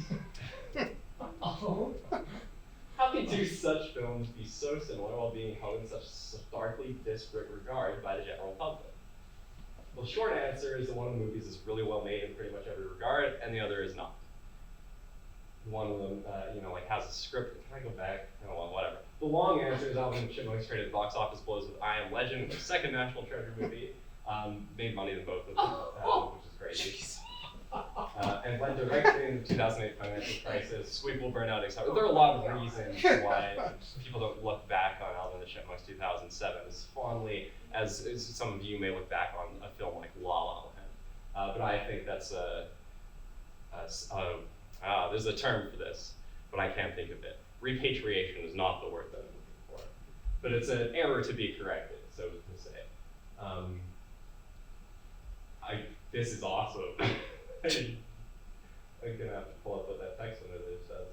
How can two such films be so similar while being held in such starkly disparate regard by the general public? Well, the short answer is that one of the movies is really well made in pretty much every regard, and the other is not. one of them, like has a script. Can I go back? I don't know, whatever. The long answer is Alvin and the Chipmunks traded box office blows with I Am Legend, the second National Treasure movie. Made money than both of them, which is crazy. And led directly into the 2008 financial crisis. Sweep will burn out, etc. There are a lot of reasons why people don't look back on Alvin and the Chipmunks 2007 as fondly as some of you may look back on a film like La La Land. But I think that's there's a term for this, but I can't think of it. Repatriation is not the word that I'm looking for, but it's an error to be corrected, so to say. This is awesome. I'm gonna have to pull up what that text under there says.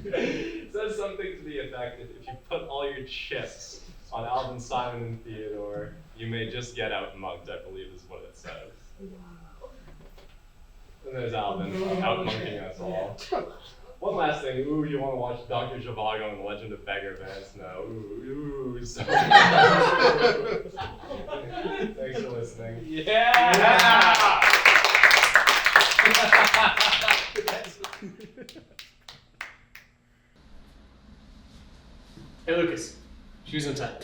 It says something to the effect that if you put all your chips on Alvin, Simon, and Theodore, you may just get out mugged, I believe is what it says. And there's Alvin out mugging us all. One last thing, you want to watch Dr. Zhivago and the Legend of Beggar Vance? No, so. Thanks for listening. Yeah! Hey Lucas, shoes on time.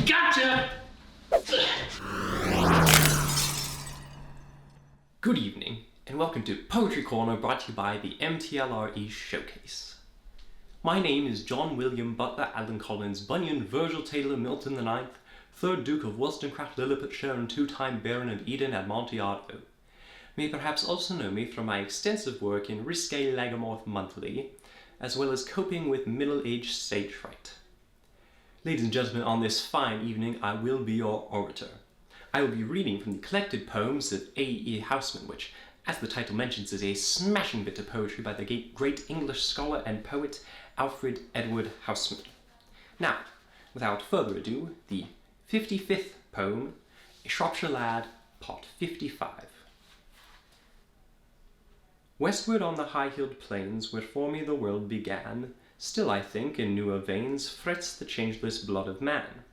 Gotcha! Good evening, and welcome to Poetry Corner, brought to you by the MTLRE Showcase. My name is John William Butler Allen Collins Bunyan Virgil Taylor Milton IX, 3rd Duke of Wollstonecraft Lilliputshire and 2-time Baron of Eden at Amontillado. May perhaps also know me from my extensive work in Risque Lagomorph Monthly, as well as coping with middle-aged stage fright. Ladies and gentlemen, on this fine evening, I will be your orator. I will be reading from the collected poems of A.E. Housman, which, as the title mentions, is a smashing bit of poetry by the great English scholar and poet Alfred Edward Housman. Now, without further ado, the 55th poem, A Shropshire Lad, Part 55. Westward on the high-hilled plains, where for me the world began, still I think in newer veins frets the changeless blood of man.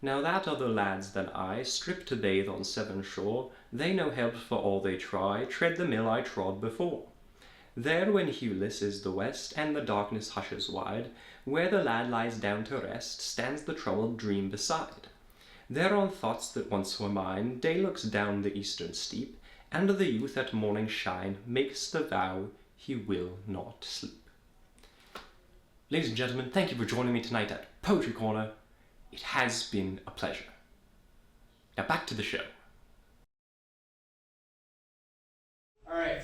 Now that other lads than I strip to bathe on Severn shore, they no help for all they try, tread the mill I trod before. There when hueless is the west, and the darkness hushes wide, where the lad lies down to rest, stands the troubled dream beside. There on thoughts that once were mine, day looks down the eastern steep, and the youth at morning shine makes the vow he will not sleep. Ladies and gentlemen, thank you for joining me tonight at Poetry Corner. It has been a pleasure. Now back to the show. Alright,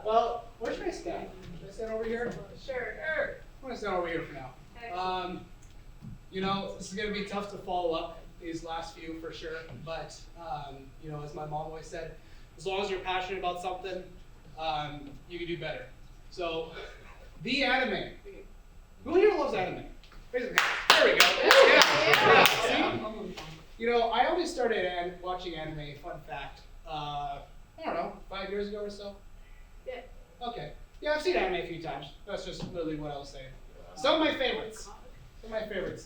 well, where should I stand? Should I stand over here? Sure. I'm gonna stand over here for now. This is gonna be tough to follow up these last few for sure, but, as my mom always said, as long as you're passionate about something, you can do better. So, the anime. Who here loves anime? Raise your hand. There we go. Yeah. See? I only started watching anime, fun fact, I don't know, 5 years ago or so? Yeah. Okay. Yeah, I've seen anime a few times. That's just literally what I was saying. Some of my favorites.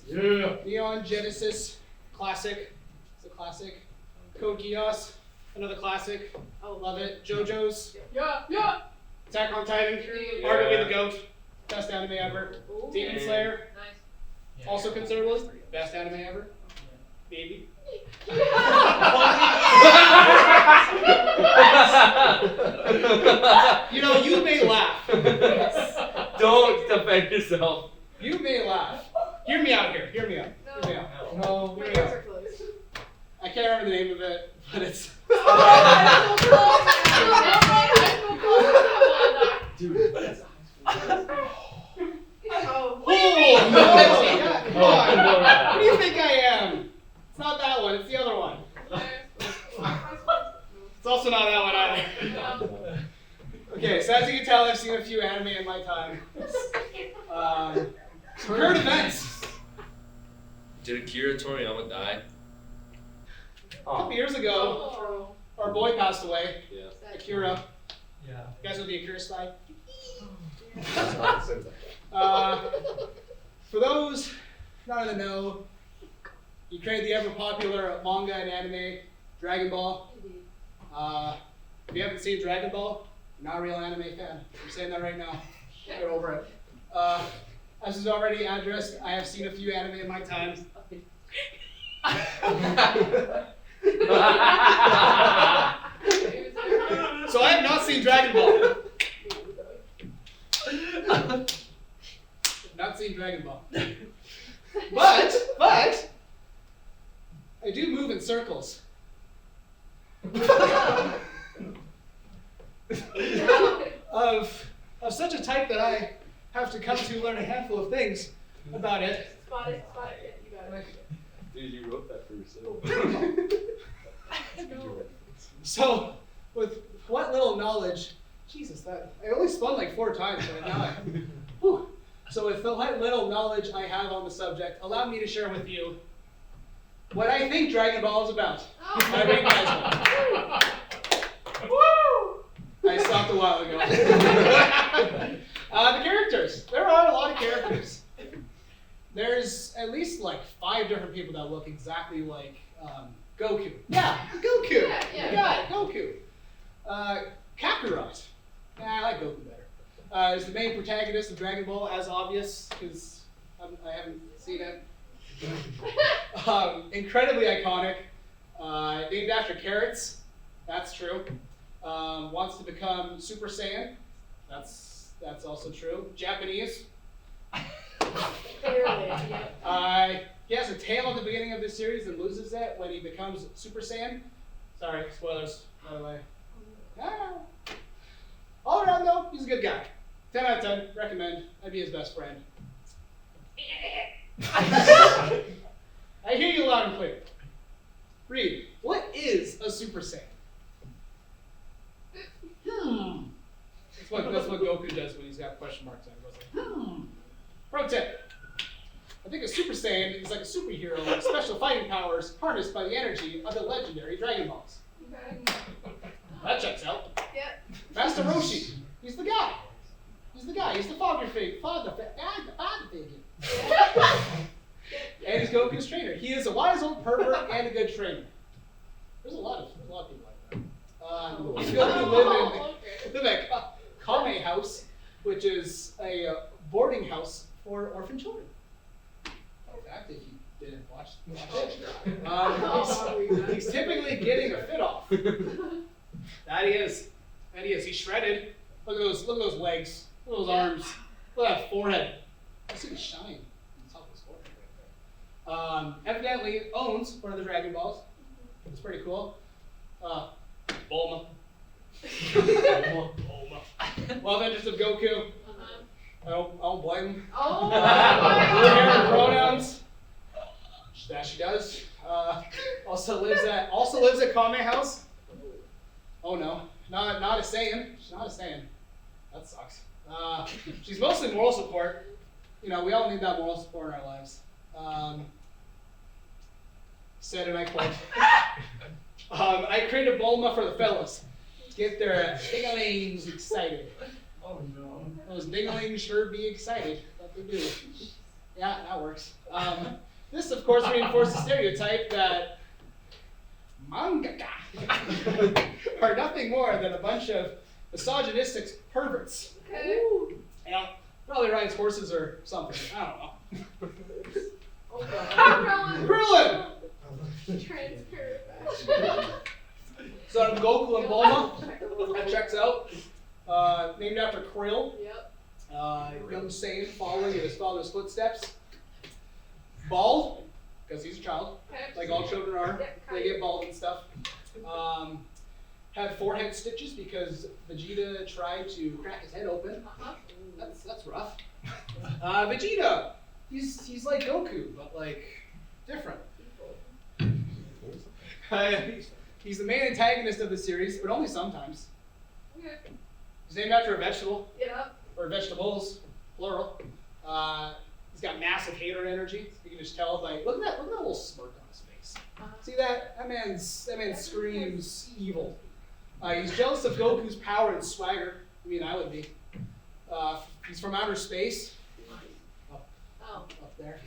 Yeah. Neon Genesis, classic. It's a classic. Code Geass, another classic. Oh, love it. JoJo's. Yeah. Attack on Titan. Arguably the GOAT. Best anime ever. Ooh. Demon Slayer. Nice. Also considered was best anime ever. Maybe. You may laugh. Don't defend yourself. You may laugh. Hear me out here. Hear me out. No. Hear me out. No, My hear me ears out. are closed. I can't remember the name of it, but it's. Dude, that's Oh, yeah, come on. What do you think I am? It's not that one. It's the other one. It's also not that one either. Okay, so as you can tell, I've seen a few anime in my time. Current events. Did Akira Toriyama die? A couple years ago, our boy passed away. Yeah. Akira. Yeah. You guys know the Akira slide? Oh. For those not in the know, he created the ever popular manga and anime Dragon Ball. If you haven't seen Dragon Ball, you're not a real anime fan. I'm saying that right now. Get over it. As is already addressed, I have seen a few anime in my time. So I have not seen Dragon Ball. Not seen Dragon Ball. But I do move in circles. of such a type that I have to come to learn a handful of things about it. Spot it, yeah, you got it. Dude, you wrote that for yourself. So, with what little knowledge, Jesus, that I only spun like 4 times right now. Whew. So with the little knowledge I have on the subject, allow me to share with you what I think Dragon Ball is about. My big guys. Woo! I stopped a while ago. The characters. There are a lot of characters. There's at least like 5 different people that look exactly like Goku. Yeah, Goku. Yeah. You got it, Goku. Kakarot. I like Goku better. Is the main protagonist of Dragon Ball, as obvious, because I haven't seen it. Incredibly iconic. Named after carrots. That's true. Wants to become Super Saiyan. That's also true. Japanese. Clearly, yeah. He has a tail at the beginning of this series and loses it when he becomes Super Saiyan. Sorry, spoilers, by the way. All around though, he's a good guy. 10 out of 10, recommend. I'd be his best friend. I hear you loud and clear. Reed, what is a Super Saiyan? That's what Goku does when he's got question marks on. He goes like, Pro tip. I think a Super Saiyan is like a superhero with special fighting powers harnessed by the energy of the legendary Dragon Balls. Okay. That checks out. Yeah. Master Roshi. He's the guy. He's the father figure. Father figure. And he's Goku's trainer. He is a wise old pervert and a good trainer. There's a lot of people like that. He's Goku live in a Kame house, which is a boarding house for orphan children. In fact, if you didn't watch it, he's typically getting a fit off. That he is. He's shredded. Look at those legs. Look at those arms. Look at that forehead. I see the shine on the top of his forehead right there. Evidently owns one of the Dragon Balls. It's pretty cool. Bulma. Love interest of Goku. I don't blame him. Oh, Pronouns. That she does. Also lives at Kame House. Oh no, not a Saiyan. She's not a Saiyan. That sucks. She's mostly moral support. You know, we all need that moral support in our lives. Said and I quote. I created Bulma for the fellas. Get their dinglings excited. Oh no. Those dinglings sure be excited. What they do. Yeah, that works. This, of course, reinforces the stereotype that mangaka are nothing more than a bunch of misogynistic perverts. okay. You know, probably rides horses or something. I don't know. Oh, God. Krillin! Transparent. So Goku and Bulma, that checks out. Named after Krill. Yep. Young Saiyan following in his father's footsteps. Bald, because he's a child, Okay. like all children are. Yeah, They get bald and stuff. Had forehead stitches because Vegeta tried to crack his head open. Uh-huh. That's rough. Vegeta, he's like Goku, but like different. He's the main antagonist of the series, but only sometimes. Okay. He's named after a vegetable, Yep. or vegetables, plural. He's got massive hater energy. You can just tell by look at that little smirk on his face. See that? That man screams evil. He's jealous of Goku's power and swagger. I mean, I would be. He's from outer space. Up there.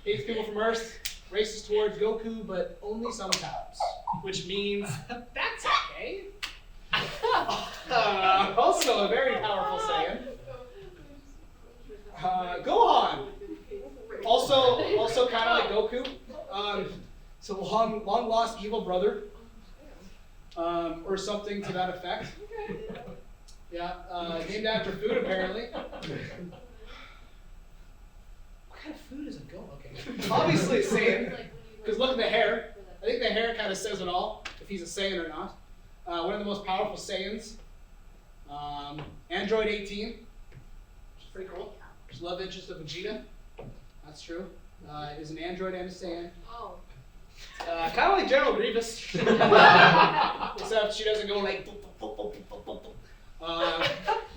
Hates people from Earth. Races towards Goku, but only sometimes. Which means that's okay. Also a very powerful Saiyan. Gohan. Also kind of like Goku. So long lost evil brother. Or something to that effect. Yeah, named after food apparently. What kind of food is it go? Okay. Obviously a Saiyan. Because look at the hair. I think the hair kind of says it all, if he's a Saiyan or not. One of the most powerful Saiyans. Android 18, which is pretty cool. Love interest of Vegeta. That's true. Is an android and a Saiyan. Oh. Kind of like General Grievous. Except she doesn't go like.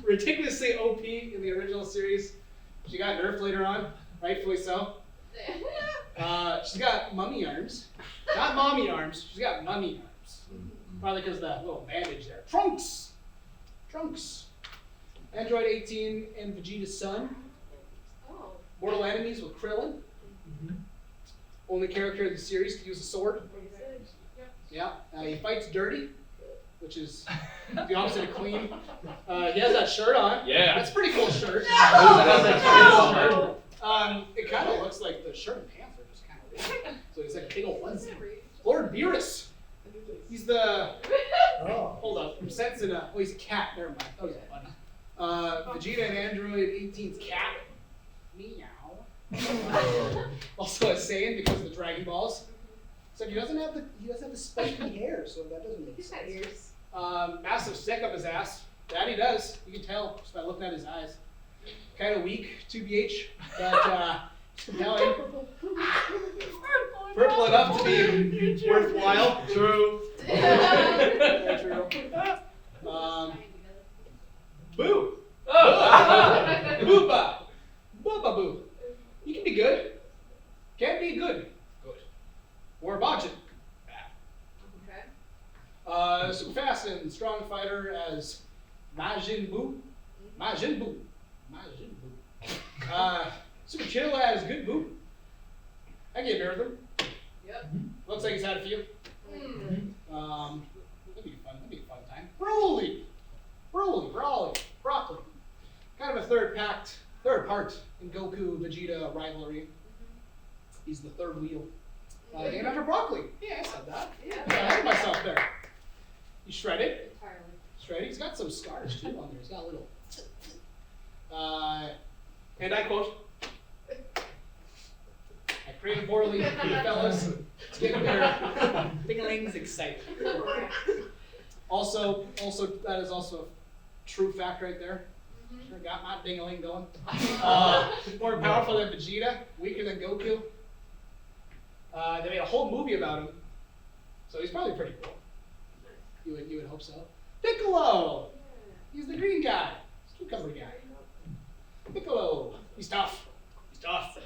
Ridiculously OP in the original series. She got nerfed later on, rightfully so. She's got mummy arms. Not mommy arms, she's got mummy arms. Probably because of that little bandage there. Trunks! Android 18 and Vegeta's son. Oh. Mortal enemies with Krillin. Only character in the series to use a sword. Yeah, he fights dirty, which is the opposite of clean. He has that shirt on. Yeah. That's a pretty cool shirt. No! It kind of looks like the shirt and pants are just kind of weird. So he's like a big old onesie. Lord Beerus. He's the. Oh, hold up. I'm sensing a. Oh, he's a cat. Never mind. Oh, he's a bunny. Vegeta and Android 18's cat. Meow. Also a Saiyan because of the Dragon Balls. Except he doesn't have the spiky hair, so that doesn't make He's got sense. ears. Massive stick up his ass. That he does. You can tell just by looking at his eyes. Kind of weak, 2BH, but compelling. Purple enough to be worthwhile. True. Very true. Boo. Booba. Booba boo. You can be good. Can't be good. Good. Or botchin'. Bad. Okay. Super fast and strong fighter as Majin Buu. Majin Buu. Super chill as Good Buu. I get married with him. Yep. Looks like he's had a few. Mm. That'd be fun. That'd be a fun time. Broccoli. Kind of a third part in Goku Vegeta rivalry. He's the third wheel. Named after broccoli. Yeah, I said that. Yeah. I had myself there. He's shredded. Entirely. Shredded. He's got some scars too on there. He's got a little. And I quote. I created poorly for you fellas to get their ding-a-lings excited. Also, that is also a true fact right there. Sure got my ding-a-ling going. More powerful than Vegeta, weaker than Goku. They made a whole movie about him, so he's probably pretty cool. You would hope so. Piccolo, he's the green guy, cucumber guy. Piccolo, he's tough.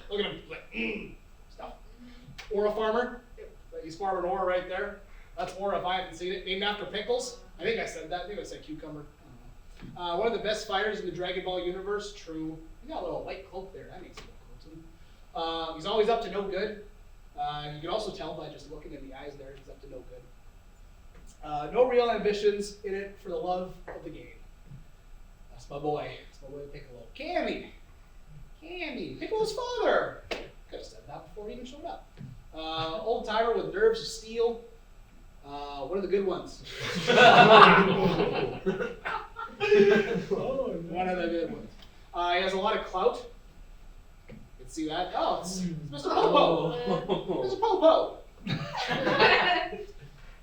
Look at him, like, he's tough. Aura farmer, he's farming Aura right there. That's Aura if I haven't seen it. Named after pickles. I think I said that. I think I said cucumber. I don't know. One of the best fighters in the Dragon Ball universe. True. He got a little white cloak there. That makes him look cool to him. He's always up to no good. You can also tell by just looking in the eyes there, he's up to no good. No real ambitions in it for the love of the game. That's my boy. That's my boy Piccolo. Cammy, Piccolo's father. Could have said that before he even showed up. Old timer with nerves of steel. One of the good ones. One of the good ones. He has a lot of clout. You can see that. Oh, it's Mr. Popo. Mr. Popo.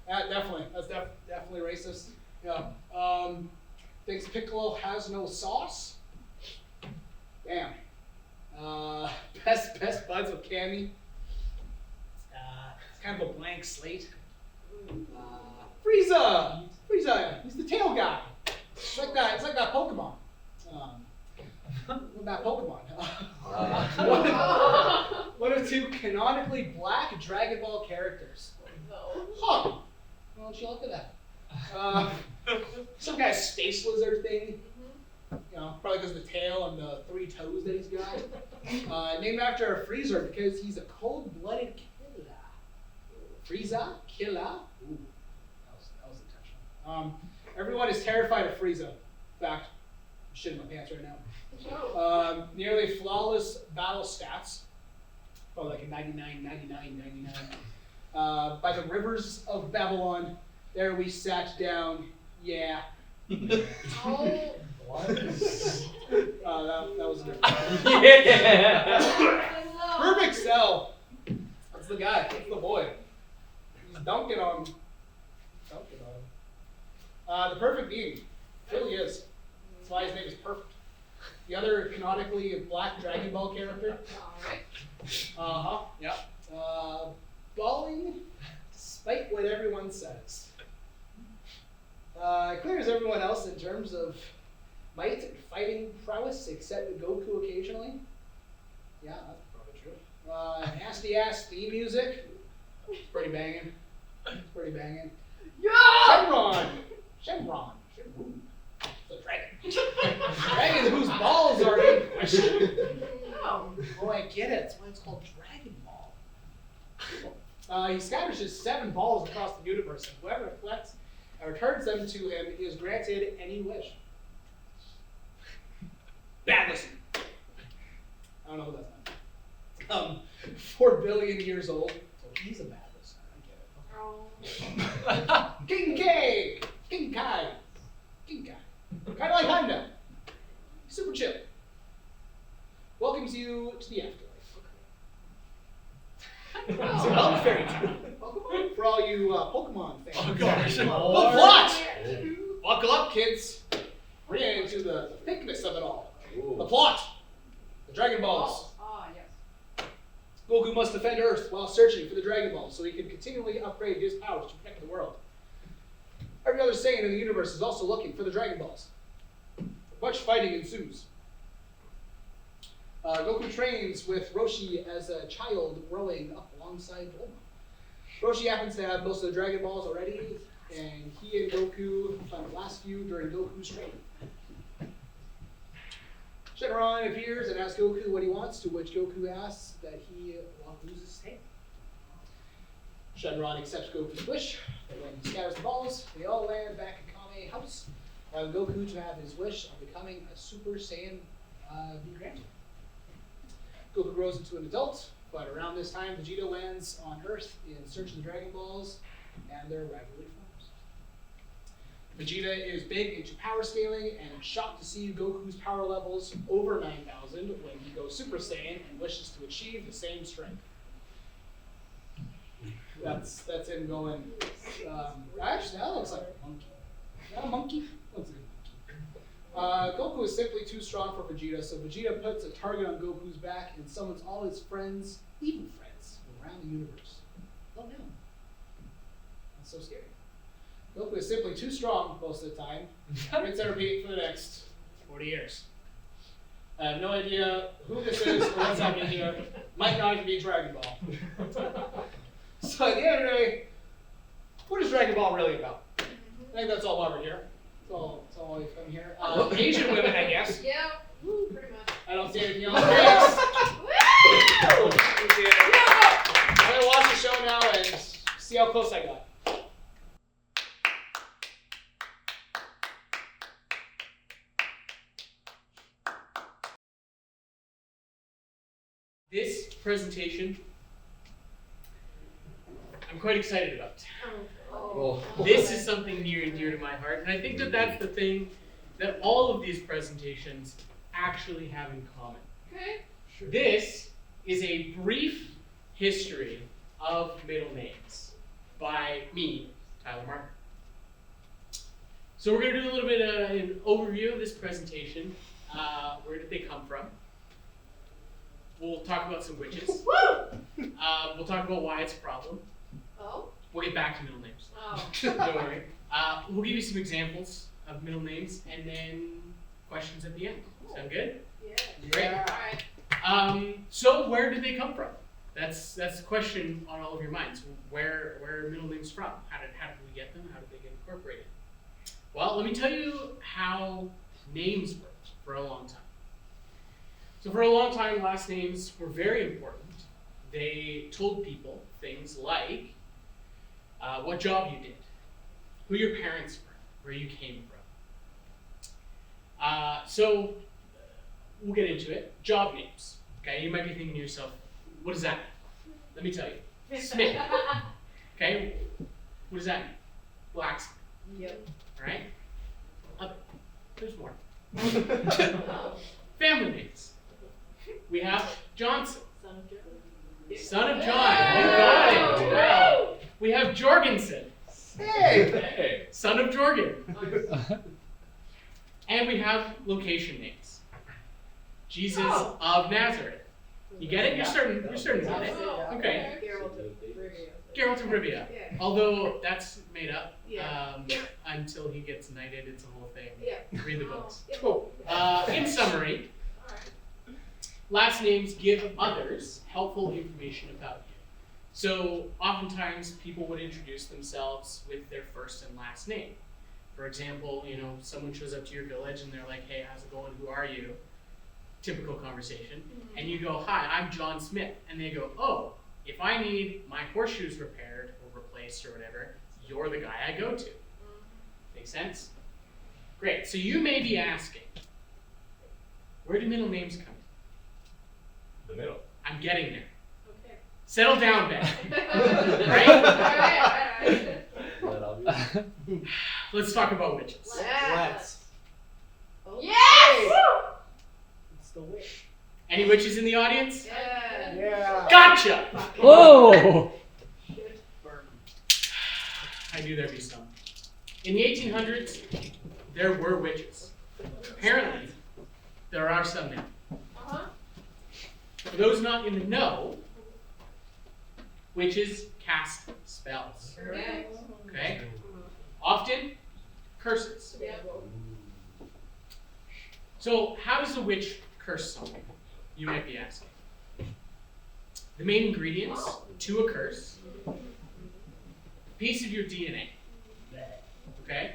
That's definitely racist. Yeah. Thinks Piccolo has no sauce. Damn. Best buds with Cammy. It's kind of a blank slate. Frieza. He's the tail guy. It's like that Pokemon. That Pokemon. One of two canonically black Dragon Ball characters. Huh. Why don't you look at that? Some kind of space lizard thing. You know, probably because of the tail and the 3 toes that he's got. Named after a Freezer because he's a cold-blooded killer. Frieza, killer. Ooh, that was intentional. Everyone is terrified of Frieza. In fact, I'm shitting my pants right now. Nearly flawless battle stats. Probably like a 99, 99, 99. By the rivers of Babylon, there we sat down. Yeah. Oh. What? That was good. Yeah. Perfect Cell. That's the guy. That's the boy. He's dunking on him. Dunking on him. The perfect being. Really is. That's why his name is Perfect. The other canonically black Dragon Ball character. Alright. Yep. Balling despite what everyone says. Clears everyone else in terms of might and fighting prowess, except Goku occasionally. Yeah, that's probably true. Nasty ass theme music. It's pretty banging. It's pretty banging. Yeah! Shenron! Shenron. The dragon. Dragon whose balls are in question. Oh. Oh, I get it. That's why it's called Dragon Ball. He scatters his 7 balls across the universe, and whoever collects or returns them to him is granted any wish. Bad listen. I don't know who that's 4 billion years old. So he's a bad listener. I get it. King K! King Kai! King Kai. Kind of like Heimdall. Super chill. Welcomes you to the afterlife. Oh. Fairy tale. For all you Pokemon fans. Oh gosh. The plot! Buckle up, kids. We're getting into the thickness of it all. The plot. The Dragon Balls. Ah, yes. Goku must defend Earth while searching for the Dragon Balls so he can continually upgrade his powers to protect the world. Every other Saiyan in the universe is also looking for the Dragon Balls. Much fighting ensues. Goku trains with Roshi as a child growing up alongside Bulma. Roshi happens to have most of the Dragon Balls already, and he and Goku found the last few during Goku's training. Shenron appears and asks Goku what he wants, to which Goku asks that he won't lose his tail. Shenron accepts Goku's wish, and when he scatters the balls, they all land back in Kame House, allowing Goku to have his wish of becoming a Super Saiyan be granted. Goku grows into an adult, but around this time, Vegeta lands on Earth in search of the Dragon Balls and their rivalry forms. Vegeta is big into power scaling and is shocked to see Goku's power levels over 9,000 when he goes Super Saiyan and wishes to achieve the same strength. That's him going. Actually, that looks like a monkey. Is that a monkey? Looks like a monkey. Goku is simply too strong for Vegeta, so Vegeta puts a target on Goku's back and summons all his friends, evil friends, from around the universe. Oh no. That's so scary. Goku is simply too strong most of the time. Rinse and repeat for the next 40 years. I have no idea who this is or what's happening here. Might not even be Dragon Ball. So at the end of the day, what is Dragon Ball really about? I think that's all why we're here. That's all we've come here. Asian women, I guess. Yeah, woo, pretty much. I don't see anything else. Thanks. I'm gonna watch the show now and see how close I got. This presentation, I'm quite excited about. Oh. This is something near and dear to my heart, and I think that that's the thing that all of these presentations actually have in common. Okay. This is a brief history of middle names by me, Tyler Marker. So we're going to do a little bit of an overview of this presentation. Where did they come from? We'll talk about some witches. We'll talk about why it's a problem. Oh. We'll get back to middle names. Oh. Don't worry. We'll give you some examples of middle names and then questions at the end. Sound good? Yeah. Great. Alright. So where did they come from? That's the question on all of your minds. Where are middle names from? How did we get them? How did they get incorporated? Well, let me tell you how names worked for a long time. So for a long time, last names were very important. They told people things like what job you did, who your parents where you came from. So we'll get into it. Job names. Okay, you might be thinking to yourself, what does that mean? Let me tell you. Smith. Okay, what does that mean? Blacksmith. Yep. All right. There's more. Family names. We have Johnson. Son of Joe. Son of John. You got it. Wow. We have Jorgensen. Hey! Son of Jorgen. And we have location names. Jesus of Nazareth. You get it? You're starting to get it. Okay. Geralt of Rivia. Yeah. Although that's made up. Yeah. Until he gets knighted, it's a whole thing. Yeah. Read the books. Yeah. In summary, last names give others helpful information about you. So oftentimes people would introduce themselves with their first and last name. For example, someone shows up to your village and they're like, hey, how's it going? Who are you? Typical conversation. And you go, hi, I'm John Smith. And they go, oh, if I need my horseshoes repaired or replaced or whatever, you're the guy I go to. Make sense? Great. So you may be asking, where do middle names come from? The middle. I'm getting there. Okay. Settle down, Ben. Right? All right. Let's talk about witches. Let's. Oh. Yes! It's the witch. Any witches in the audience? Yeah. Yeah. Gotcha! Whoa! I knew there'd be some. In the 1800s, there were witches. Apparently, there are some now. Uh-huh. For those not in the know, witches cast spells. Yeah. Okay? Often, curses. Yeah. So, how does a witch curse someone? You might be asking. The main ingredients to a curse: a piece of your DNA. Okay?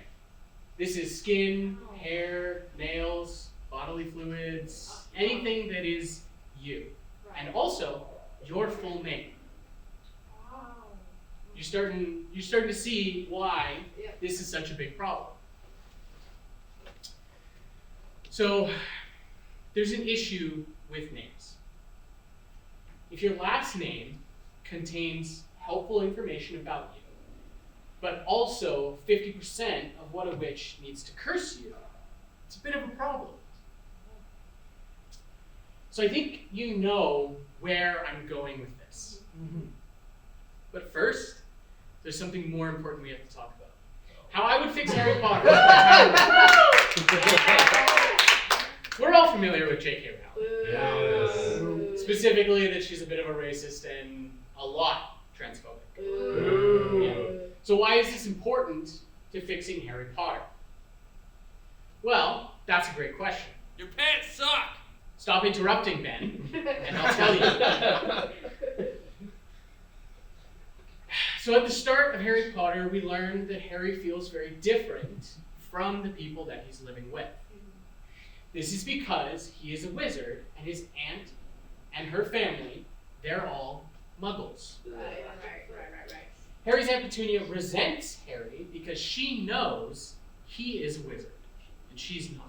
This is skin, hair, nails, bodily fluids, anything that is you. And also, your full name. You're starting to see why this is such a big problem. So, there's an issue with names. If your last name contains helpful information about you, but also 50% of what a witch needs to curse you, it's a bit of a problem. So I think you know where I'm going with this. But first, there's something more important we have to talk about. How I would fix Harry Potter. We're all familiar with J.K. Rowling. Yes. Specifically that she's a bit of a racist and a lot transphobic. Yeah. So why is this important to fixing Harry Potter? Well, that's a great question. Your pants suck! Stop interrupting, Ben, and I'll tell you. So at the start of Harry Potter, we learned that Harry feels very different from the people that he's living with. This is because he is a wizard, and his aunt and her family, they're all muggles. Right. Harry's Aunt Petunia resents Harry because she knows he is a wizard, and she's not.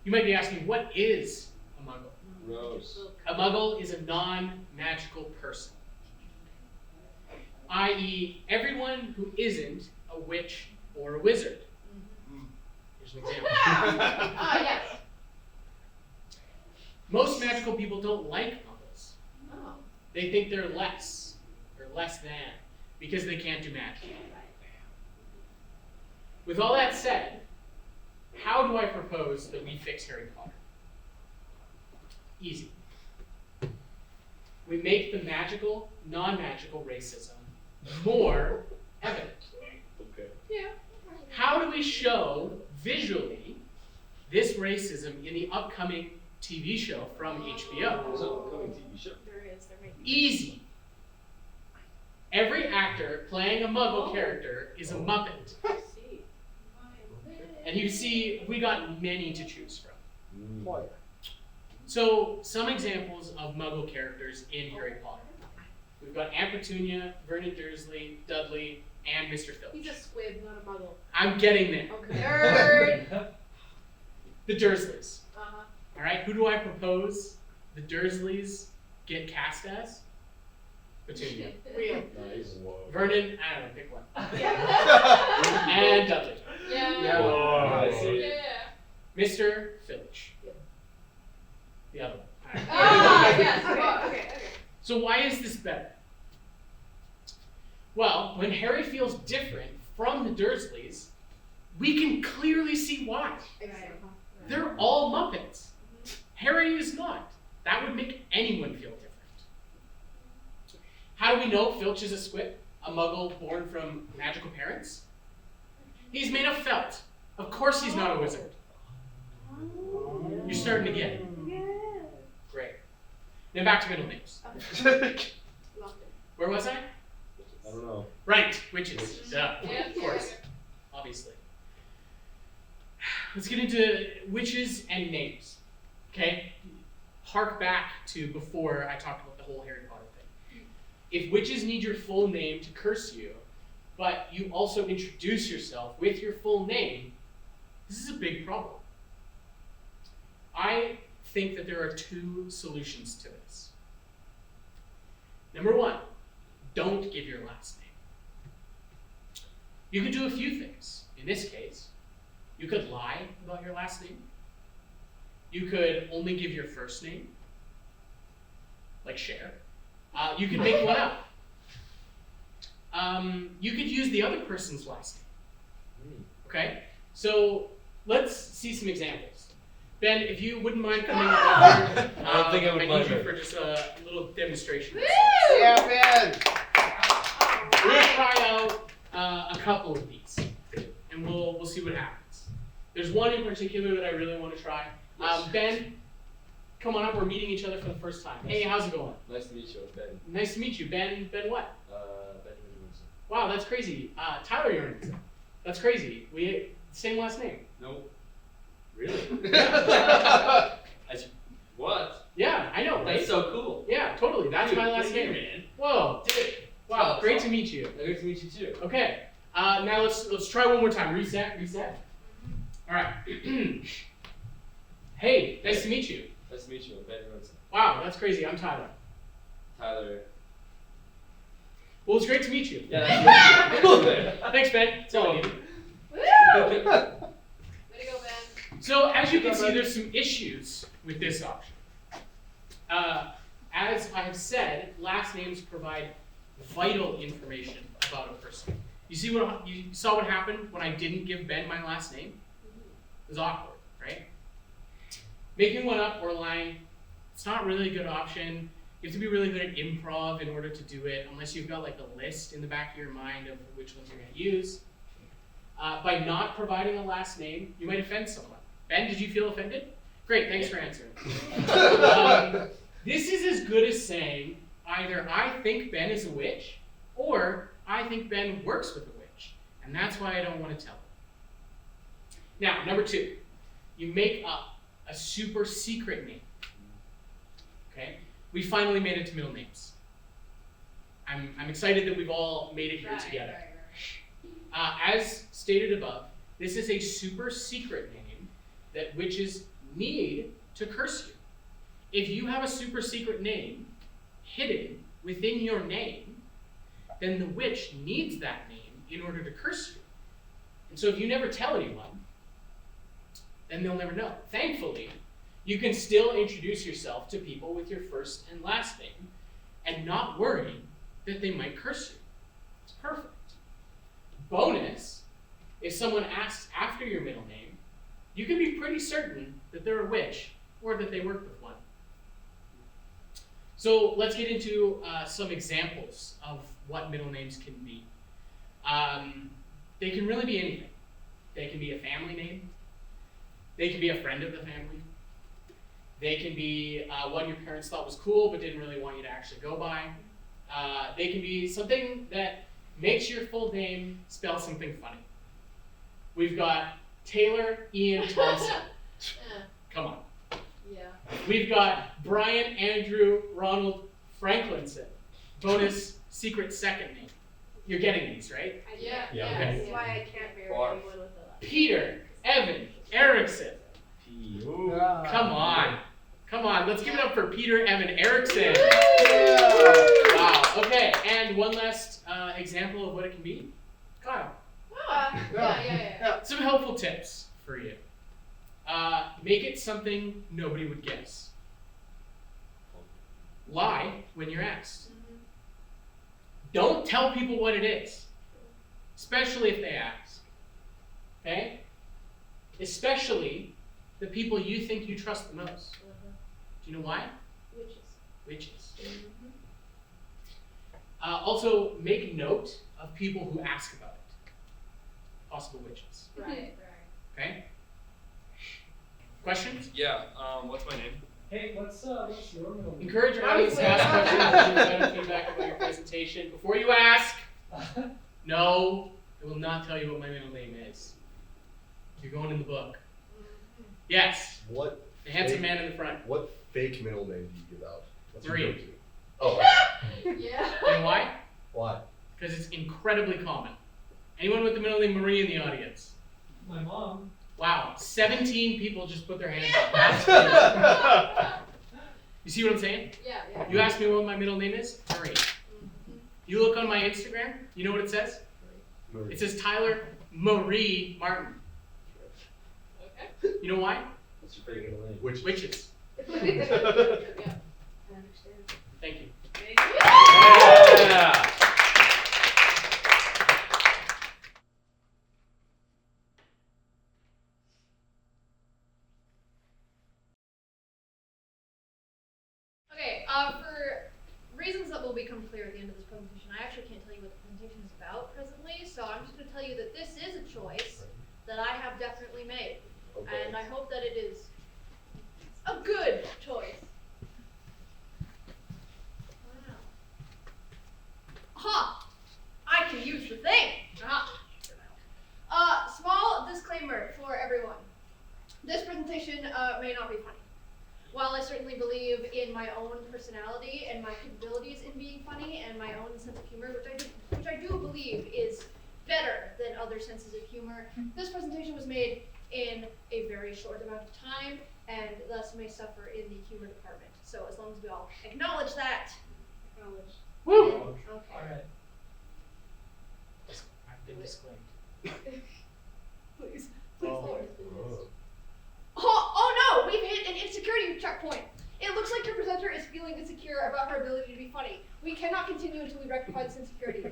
You might be asking, what is a muggle? Rose. A muggle is a non-magical person, i.e. everyone who isn't a witch or a wizard. Here's an example. Yes. Most magical people don't like muggles. Oh. They think they're less, or less than, because they can't do magic. With all that said, how do I propose that we fix Harry Potter? Easy. We make the magical, non-magical racism more evident. Okay. Yeah. How do we show visually this racism in the upcoming TV show from HBO? There's an upcoming TV show. There is. There may be. Easy. Every actor playing a Muggle character is a Muppet. I see. And you see, we got many to choose from. Boy. So, some examples of Muggle characters in Harry Potter. We've got Aunt Petunia, Vernon Dursley, Dudley, and Mr. Filch. He's a squib, not a muggle. I'm getting there. Okay. Nerd. The Dursleys. Uh-huh. All right, who do I propose the Dursleys get cast as? Petunia. Real. Nice. Vernon, I don't know, pick one. Yeah. And Dudley. Yeah. Whoa. I see. Yeah. Mr. Filch. Yep. The other one. All right. Ah, yes. Okay. So why is this better? Well, when Harry feels different from the Dursleys, we can clearly see why. They're all Muppets. Harry is not. That would make anyone feel different. How do we know Filch is a squib? A muggle born from magical parents? He's made of felt. Of course he's not a wizard. You're starting to get it. Great. Now back to middle names. Where was I? I don't know. Right, witches. Duh. Yeah. Of course. Obviously. Let's get into witches and names. Okay? Hark back to before I talked about the whole Harry Potter thing. If witches need your full name to curse you, but you also introduce yourself with your full name, this is a big problem. I think that there are two solutions to this. Number one, don't give your last name. You could do a few things. In this case, you could lie about your last name. You could only give your first name, like Cher. You could make one up. You could use the other person's last name. Okay? So let's see some examples. Ben, if you wouldn't mind coming over, I don't think I would need mind you it. for just a little demonstration. Yeah, man. We're gonna try out a couple of these, and we'll see what happens. There's one in particular that I really want to try. Ben, come on up. We're meeting each other for the first time. Hey, how's it going? Nice to meet you, I'm Ben. Nice to meet you, Ben. Ben, what? Benjamin Winston. Wow, that's crazy. Tyler Jorgensen. That's crazy. We same last name. Nope. Really? What? Yeah, I know, right? That's so cool. Yeah, totally. That's Dude, my last thank name. you, man. Whoa. Wow, great to meet you. Great to meet you too. Okay. Now let's try one more time. Reset. All right. Hey, nice to meet you. Nice to meet you, I'm Ben Winston. Wow, that's crazy. I'm Tyler. Tyler. Well, it's great to meet you. Yeah, that's cool. Thanks, Ben. It's all you. Woo! Way to go, Ben. So as you can see, there's some issues with this option. As I have said, last names provide vital information about a person. You saw what happened when I didn't give Ben my last name? It was awkward, right? Making one up or lying, it's not really a good option. You have to be really good at improv in order to do it, unless you've got like a list in the back of your mind of which ones you're going to use. By not providing a last name, you might offend someone. Ben, did you feel offended? Great, thanks for answering. This is as good as saying either I think Ben is a witch, or I think Ben works with a witch, and that's why I don't want to tell him. Now, number two, you make up a super secret name. Okay? We finally made it to middle names. I'm excited that we've all made it here together. As stated above, this is a super secret name that witches need to curse you. If you have a super secret name hidden within your name, then the witch needs that name in order to curse you. And so if you never tell anyone, then they'll never know. Thankfully, you can still introduce yourself to people with your first and last name and not worry that they might curse you. It's perfect. Bonus, if someone asks after your middle name, you can be pretty certain that they're a witch or that they work with one. So let's get into some examples of what middle names can be. They can really be anything. They can be a family name. They can be a friend of the family. They can be one your parents thought was cool but didn't really want you to actually go by. They can be something that makes your full name spell something funny. We've got Taylor Ian Thompson. Come on. Yeah. We've got Brian Andrew Ronald Franklinson. Bonus secret second name. You're getting these, right? Yeah. Yeah, okay. That's why I can't marry Barf. anyone with a Peter, Evan, Erickson. Yeah. Come on. Come on, let's give it up for Peter Evan Erickson. Yeah. Wow, okay, and one last example of what it can be. Kyle, Yeah. some helpful tips for you. Make it something nobody would guess. Lie when you're asked. Don't tell people what it is, especially if they ask. Okay? Especially the people you think you trust the most. Do you know why? Witches. Also, make note of people who ask about it. Possible witches. Right. Okay? Questions? Yeah, what's my name? Hey, what's your middle name? Encourage your audience to ask questions and give better feedback about your presentation. Before you ask, no, I will not tell you what my middle name is. You're going in the book. Yes, What the handsome man in the front. what fake middle name do you give out? What's your Marie. go-to? Oh, Yeah. You know why? why? Because it's incredibly common. Anyone with the middle name Marie in the audience? My mom. Wow, 17 people just put their hands up. That's crazy. You see what I'm saying? Yeah. You ask me what my middle name is? Marie. You look on my Instagram, you know what it says? Marie. It says Tyler Marie Martin. Okay. You know why? What's your fake middle name? Which? Witches. Yeah. I understand. Thank you. Yeah! Okay, for reasons that will become clear at the end of this presentation, I actually can't tell you what the presentation is about presently, so I'm just going to tell you that this is a choice that I have definitely made, Okay. and I hope that it is a good choice. Wow. Aha! I can use the thing! Aha! Small disclaimer for everyone. This presentation may not be funny. While I certainly believe in my own personality and my capabilities in being funny and my own sense of humor, which I do believe is better than other senses of humor, this presentation was made in a very short amount of time and thus may suffer in the humor department. So as long as we all acknowledge that. Woo! Okay. Alright. I've been disclaimed. Please. Oh. Oh no! We've hit an insecurity checkpoint. It looks like your presenter is feeling insecure about her ability to be funny. We cannot continue until we rectify this insecurity.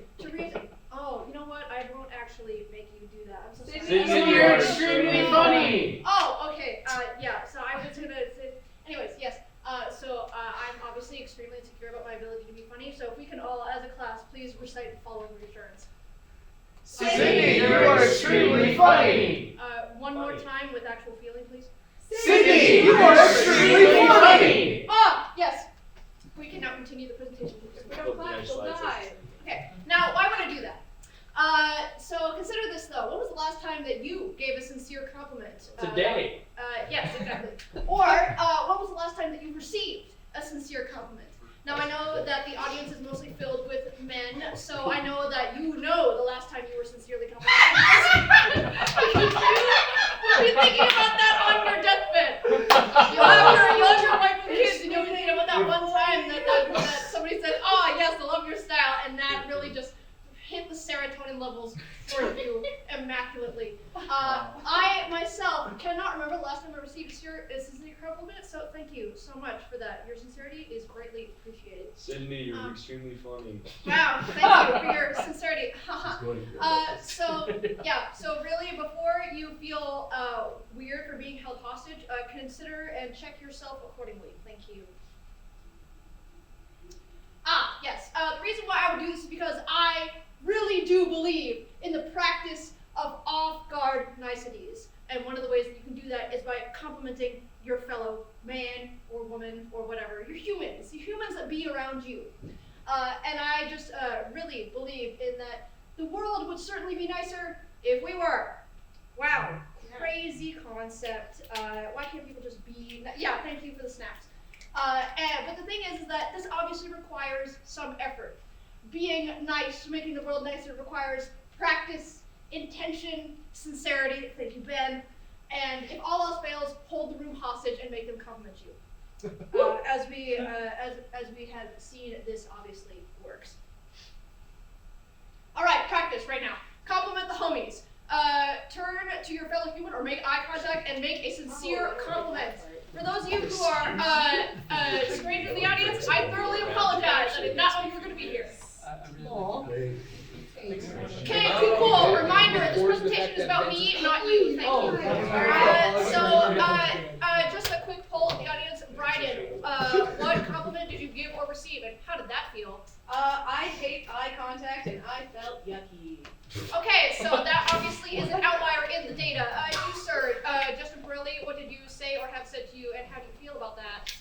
Oh, you know what? I won't actually make you do that. I'm so sorry. Sydney, you're extremely funny! Oh, okay. Yeah. So I was gonna say. Anyways, yes. I'm obviously extremely insecure about my ability to be funny. So if we can all, as a class, please recite the following reassurance. Sydney, you are extremely funny. One more time with actual feeling, please. Sydney, you are extremely funny. Ah, yes. We can now continue the presentation. If we don't clap, she'll die. Okay. Now, why would I do that? So consider this though. When was the last time that you gave a sincere compliment? Today. Yes, exactly. Or when was the last time that you received a sincere compliment? Now I know that the audience is mostly filled with men, so I know that you know the last time you were sincerely complimented. You'll be thinking about that on your deathbed. You'll have your wife and kids, and you'll be thinking about that one time that somebody said, "Oh yes, I love your style," and that really just hit the serotonin levels for you immaculately. I myself cannot remember the last time I received a sincere compliment, so thank you so much for that. Your sincerity is greatly appreciated. Sydney, you're extremely funny. Wow, thank you for your sincerity. So really, before you feel weird for being held hostage, consider and check yourself accordingly. Thank you. Yes. The reason why I would do this is because I really do believe in the practice of off-guard niceties. And one of the ways that you can do that is by complimenting your fellow man or woman or whatever. You're humans. The humans that be around you. And I just really believe in that the world would certainly be nicer if we were. Wow. Crazy concept. Why can't people just be... Yeah, thank you for the snaps. But the thing is that this obviously requires some effort. being nice, making the world nicer requires practice, intention, sincerity. Thank you, Ben. And if all else fails, hold the room hostage and make them compliment you. As we have seen, this obviously works. All right, practice right now. Compliment the homies. Turn to your fellow human or make eye contact and make a sincere compliment. For those of you who are strangers in the audience, I thoroughly apologize. I did not know you were going to be here. Okay, cool. Reminder, this presentation is about me, not you. Thank you. Just a quick poll of the audience. Bryden, what compliment did you give or receive, and how did that feel? I hate eye contact and I felt yucky. Okay, so that obviously is an outlier in the data. You, sir, Justin Borelli, what did you say or have said to you, and how do you feel about that?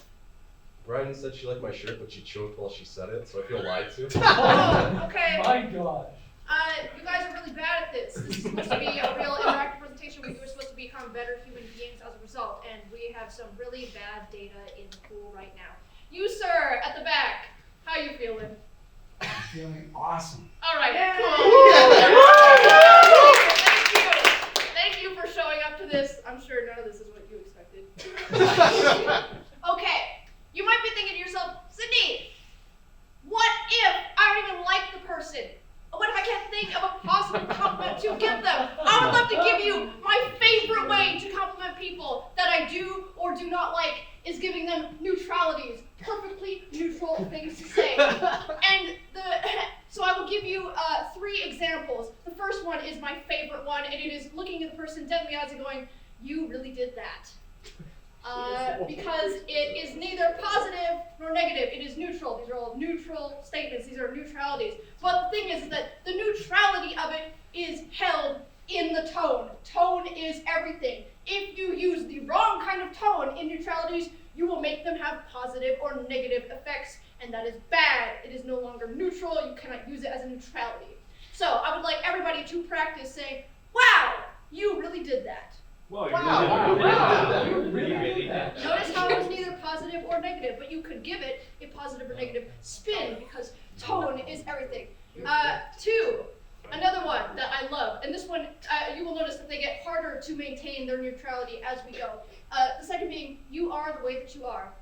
Brian said she liked my shirt, but she choked while she said it, so I feel lied to. Oh, okay. My gosh. You guys are really bad at this. This is supposed to be a real interactive presentation where you are supposed to become better human beings as a result, and we have some really bad data in the pool right now. You, sir, at the back, how you feeling? I'm feeling awesome. All right, cool. Thank you for showing up to this. I'm sure none of this is what you expected. Okay, you might be thinking to yourself, Sydney, what if I don't even like the person? What if I can't think of a possible compliment to give them? I would love to give you my favorite way to compliment people that I do or do not like is giving them neutralities, perfectly neutral things to say. And so I will give you 3 examples. The first one is my favorite one, and it is looking at the person dead in the eyes and going, "You really did that." Because it is neither positive nor negative. It is neutral. These are all neutral statements. These are neutralities. But the thing is that the neutrality of it is held in the tone. Tone is everything. If you use the wrong kind of tone in neutralities, you will make them have positive or negative effects, and that is bad. It is no longer neutral. You cannot use it as a neutrality. So I would like everybody to practice saying, "Wow, you really did that." Wow. You really did that. Notice how it was neither positive or negative, but you could give it a positive or negative spin because tone is everything. 2, another one that I love, and this one you will notice that they get harder to maintain their neutrality as we go. The second being, "You are the way that you are."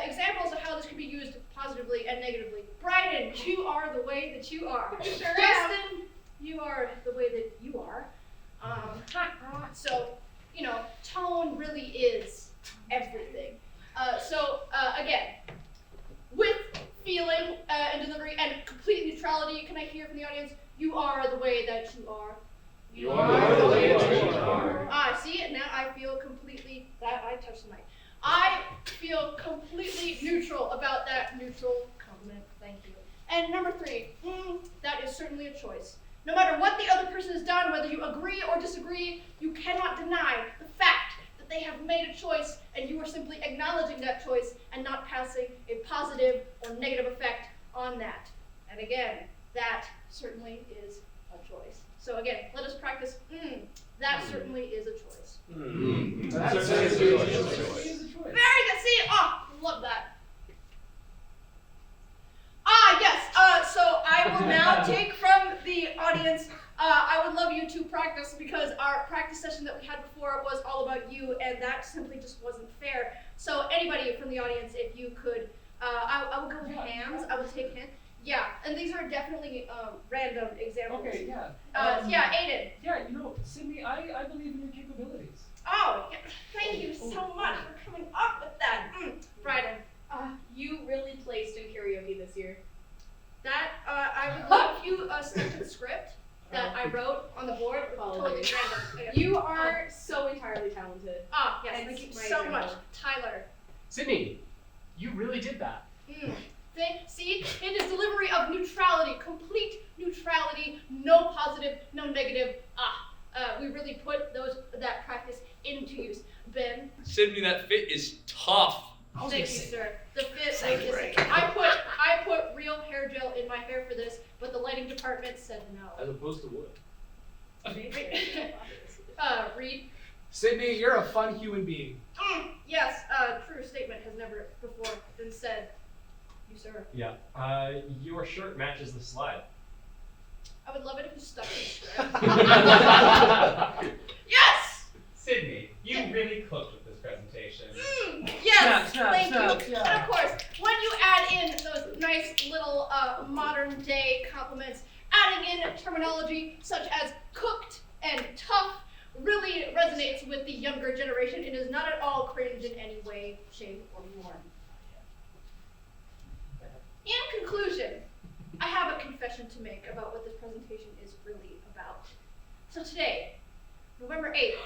Examples of how this can be used positively and negatively. Bryden, you are the way that you are. Justin, you are the way that you are. So, tone really is everything. Again, with feeling and delivery and complete neutrality, can I hear from the audience, "You are the way that you are"? You are the way that you are. See, now I feel completely, I touched the mic. I feel completely neutral about that neutral compliment. Thank you. And number 3, that is certainly a choice. No matter what the other person has done, whether you agree or disagree, you cannot deny the fact that they have made a choice, and you are simply acknowledging that choice and not passing a positive or negative effect on that. And again, that certainly is a choice. So again, let us practice, that certainly is a choice. That certainly is a choice. Very good, see? Love that. Yes, so I will now take from the audience, I would love you to practice because our practice session that we had before was all about you, and that simply just wasn't fair. So anybody from the audience, if you could, I will go with hands, I will take hands. Yeah, and these are definitely random examples. Okay, yeah. Aiden. Yeah, Sydney, I believe in your capabilities. Oh, yeah, thank you so much for coming up with that. Bryden. You really placed in karaoke this year. That, I would love if you stick to the script that I wrote on the board. Totally random. You are so entirely talented. Yes, And thank you my so example. much. Tyler. Sydney, you really did that. See, it is delivery of neutrality, complete neutrality, no positive, no negative. We really put that practice into use. Ben? Sydney, that fit is tough. Thank you, sir. The fit is, I put real hair gel in my hair for this, but the lighting department said no. As opposed to what? Reed? Sydney, you're a fun human being. Yes, true statement has never before been said. You, sir. Yeah. Your shirt matches the slide. I would love it if you stuck in the script. Yes! Sydney, you really cooked with this presentation. Yes, Snap, thank snap, you. And of course, when you add in those nice little modern day compliments, adding in terminology such as cooked and tough really resonates with the younger generation and is not at all cringe in any way, shape, or form. In conclusion, I have a confession to make about what this presentation is really about. So today, November 8th,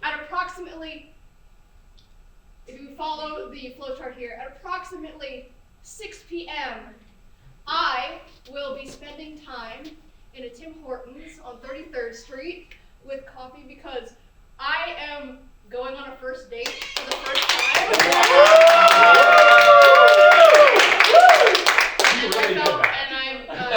at approximately, if you follow the flowchart here, at approximately 6 p.m., I will be spending time in a Tim Hortons on 33rd Street with coffee because I am going on a first date for the first time.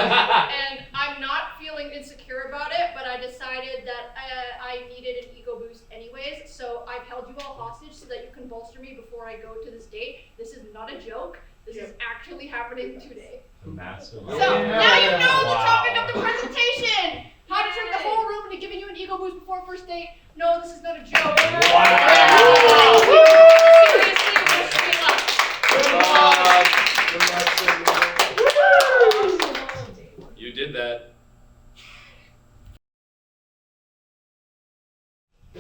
And I'm not feeling insecure about it, but I decided that I needed an ego boost anyways, so I've held you all hostage so that you can bolster me before I go to this date. This is not a joke. This is actually happening today. Massive. So now you know the topic of the presentation. How to trick the whole room into giving you an ego boost before first date. No, this is not a joke. Wow. Seriously, wish me luck. You did that.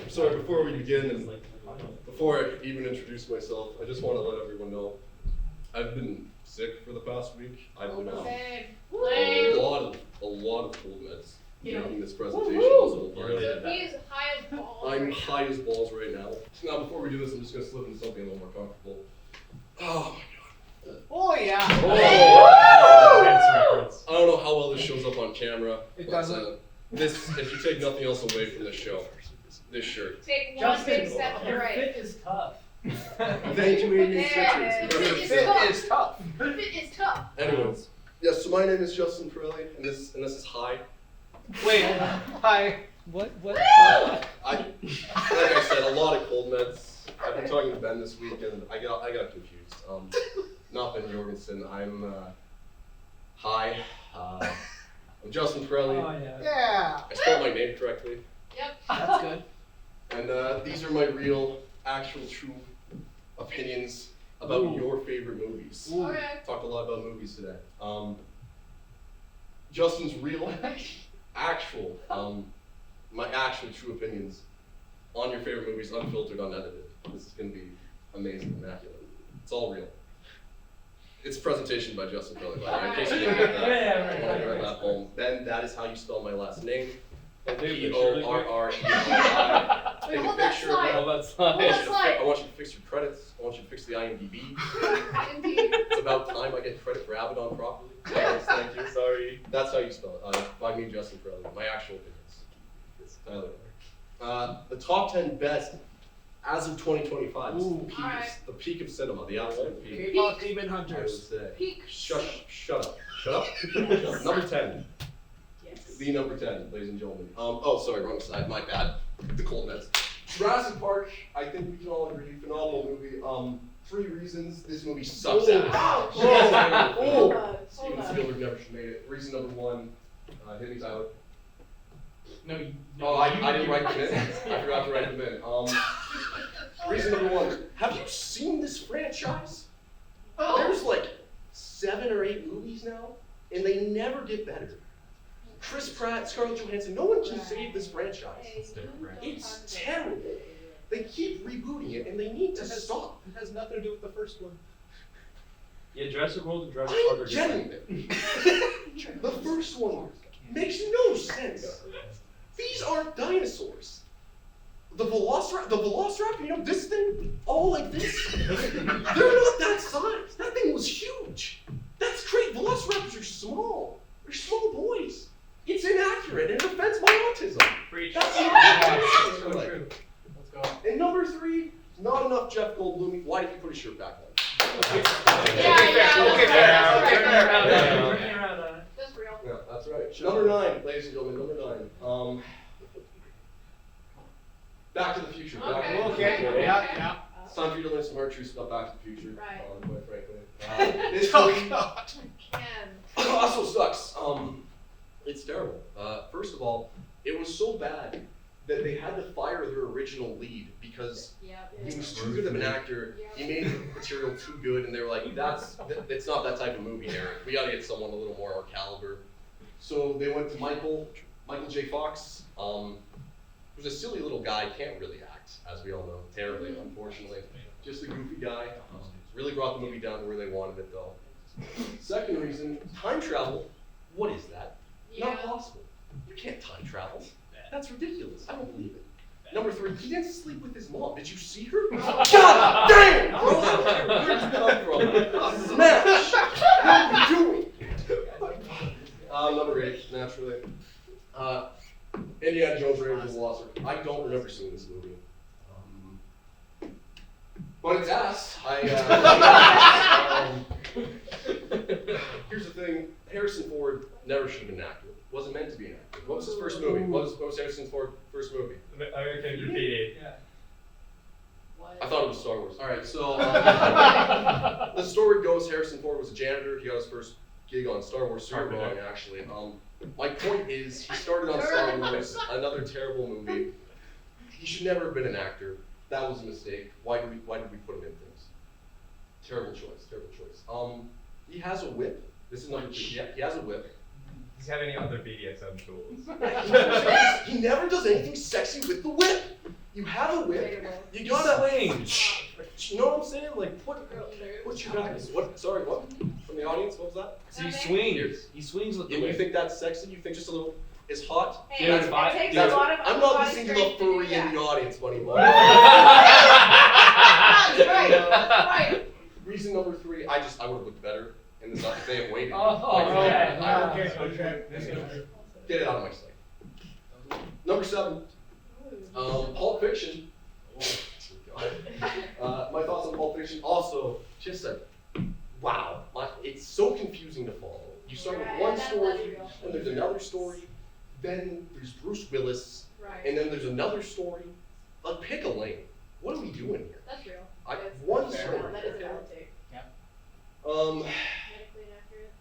Sorry, before we begin, and before I even introduce myself, I just want to let everyone know I've been sick for the past week. I've been on a lot of cold meds during this presentation. This whole time. So he's high as balls. I'm high as balls right now. Now, before we do this, I'm just gonna slip into something a little more comfortable. Oh my god. Oh yeah. I don't know how well this shows up on camera. It but, doesn't. This, if you take nothing else away from this show, this shirt. Take one big step to the Your right. fit is tough. Thank you, Amy. Fit is Fit tough. is tough. Fit is tough. Anyways, yes. So my name is Justin Pirelli, and this is Hi. Wait, hi. What? Like I said, a lot of cold meds. I've been talking to Ben this week, and I got confused. Not Ben Jorgensen. I'm Hi. I'm Justin Pirelli. Oh, yeah. Yeah. I spelled my name correctly. Yep. That's good. And these are my real, actual, true opinions about your favorite movies. Okay. Talked a lot about movies today. Justin's real, actual, my actual true opinions on your favorite movies, unfiltered, unedited. This is going to be amazing, immaculate. It's all real. It's a presentation by Justin Pirelli, by the way, in case you didn't get that. Yeah, I want to write that home. Ben, that is how you spell my last name. Wait, P-O-R-R-E-L-I. Wait, Take a hold that picture of slide. that. Hold that slide. Hold that slide. I want you to fix your credits. I want you to fix the IMDb. Indeed. It's about time I get credit for Abaddon properly. Yes, thank you. Sorry. That's how you spell it. By me, Justin Pirelli. My actual opinions. It's Tyler. The top 10 best as of 2025. This is the peak of cinema. The absolute peak. K-pop Demon I would Hunters. say. Peak. Shut up. Shut up. Shut up. Number 10. The number 10, ladies and gentlemen. Oh, sorry, wrong side. My bad. The cold meds. Jurassic Park. I think we can all agree. Phenomenal movie. 3 reasons this movie sucks ass. Steven Spielberg never should have made it. Reason number 1. Hit me, Tyler. No, Oh, I didn't write them in. I forgot to write them in. Reason number 1. Have you seen this franchise? There's like 7 or 8 movies now, and they never get better. Chris Pratt, Scarlett Johansson, no one can save this franchise. It's terrible. They keep rebooting it, and they need to stop. It has nothing to do with the first one. Yeah, Jurassic World and Jurassic I'm Park are getting different. it. The first one makes no sense. These aren't dinosaurs. The Velociraptor, you know, this thing, all like this, they're not that size. That thing was huge. That's great. Velociraptors are small. They're small boys. It's inaccurate and it offends my autism. Preach. That's Yeah, not so like. true. Let's go. And number 3, not enough Jeff Goldblum. Why did you put his shirt back on? Okay, fair. That's real. Yeah, that's right. Number 9, ladies and gentlemen, number 9. Back to the Future. Okay. Okay. Yeah. It's time for you to learn some hard truths about Back to the Future. Right. Quite frankly. This Oh, movie God. also sucks. It's terrible. First of all, it was so bad that they had to fire their original lead because he was too good of an actor. He made the material too good, and they were like, it's not that type of movie, Eric. We gotta get someone a little more our caliber. So they went to Michael J. Fox. Who's a silly little guy, can't really act, as we all know, terribly, unfortunately. Just a goofy guy. Really brought the movie down to where they wanted it, though. Second reason, time travel. What is that? Not possible. You can't time travel. That's ridiculous. I don't believe it. Number 3, he didn't sleep with his mom. Did you see her? God damn! Bro, where'd you come from? Smash! What are you doing? Number 8, naturally. Indiana Jones Raiders of the Lost Ark. I don't remember seeing this movie. But it's ass. Here's the thing. Harrison Ford never should have been an actor. Wasn't meant to be an actor. What was his first movie? What was Harrison Ford's first movie? American Graffiti. Yeah. I thought it was Star Wars. Alright, so the story goes Harrison Ford was a janitor. He got his first gig on Star Wars. So you're wrong, actually. My point is, he started on Star Wars, another terrible movie. He should never have been an actor. That was a mistake. Why did we put him in things? Terrible choice. Terrible choice. He has a whip. This is number 2. Yeah, he has a whip. Does he have any other BDSM tools? He never does anything sexy with the whip. You have a whip. You gotta swing. You know what I'm saying? Like put your guys. What? Sorry, what? From the audience, what was that? So he swings. He swings with the And you whip. think that's sexy? You think just a little is hot? Hey, That's it fine. takes That's- a lot of I'm not body listening to the strength to do furry in that. the audience, buddy boy. Right. Reason number 3, I would have looked better in this if they have waited. Okay. Get it out of my sight. Number 7, Pulp Fiction. My thoughts on Pulp Fiction. Also, just wow. It's so confusing to follow. You start with one story, and there's another story, then there's Bruce Willis, and then there's another story. Like, pick a lane. What are we doing here? That's real. One story. That is a valid take. Medically inaccurate.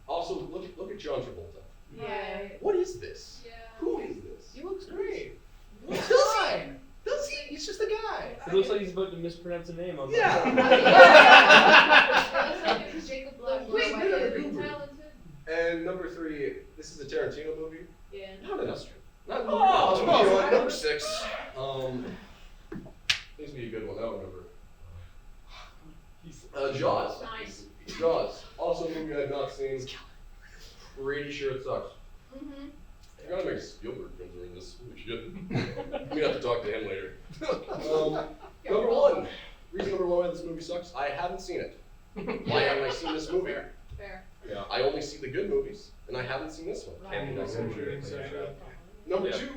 Also, look at John Travolta. Yeah. What is this? Yeah. Who is this? He looks great. Does he? Does he? He's just a guy. It looks like he's about to mispronounce a name on Yeah. Jacob Black. Wait, Talented. And number 3, this is a Tarantino movie. Yeah. Not an Austrian. Not Oh, number 6. Needs to be a good one. I don't remember. Jaws. Nice. Jaws. Also a movie I've not seen. Pretty sure it sucks. Mhm. I gotta make Spielberg films are in this. Holy shit. I'm gonna have to talk to him later. Number 1. Reason number 1 why this movie sucks. I haven't seen it. Why haven't I seen this movie? Fair. Yeah, I only see the good movies, and I haven't seen this one. Number 2,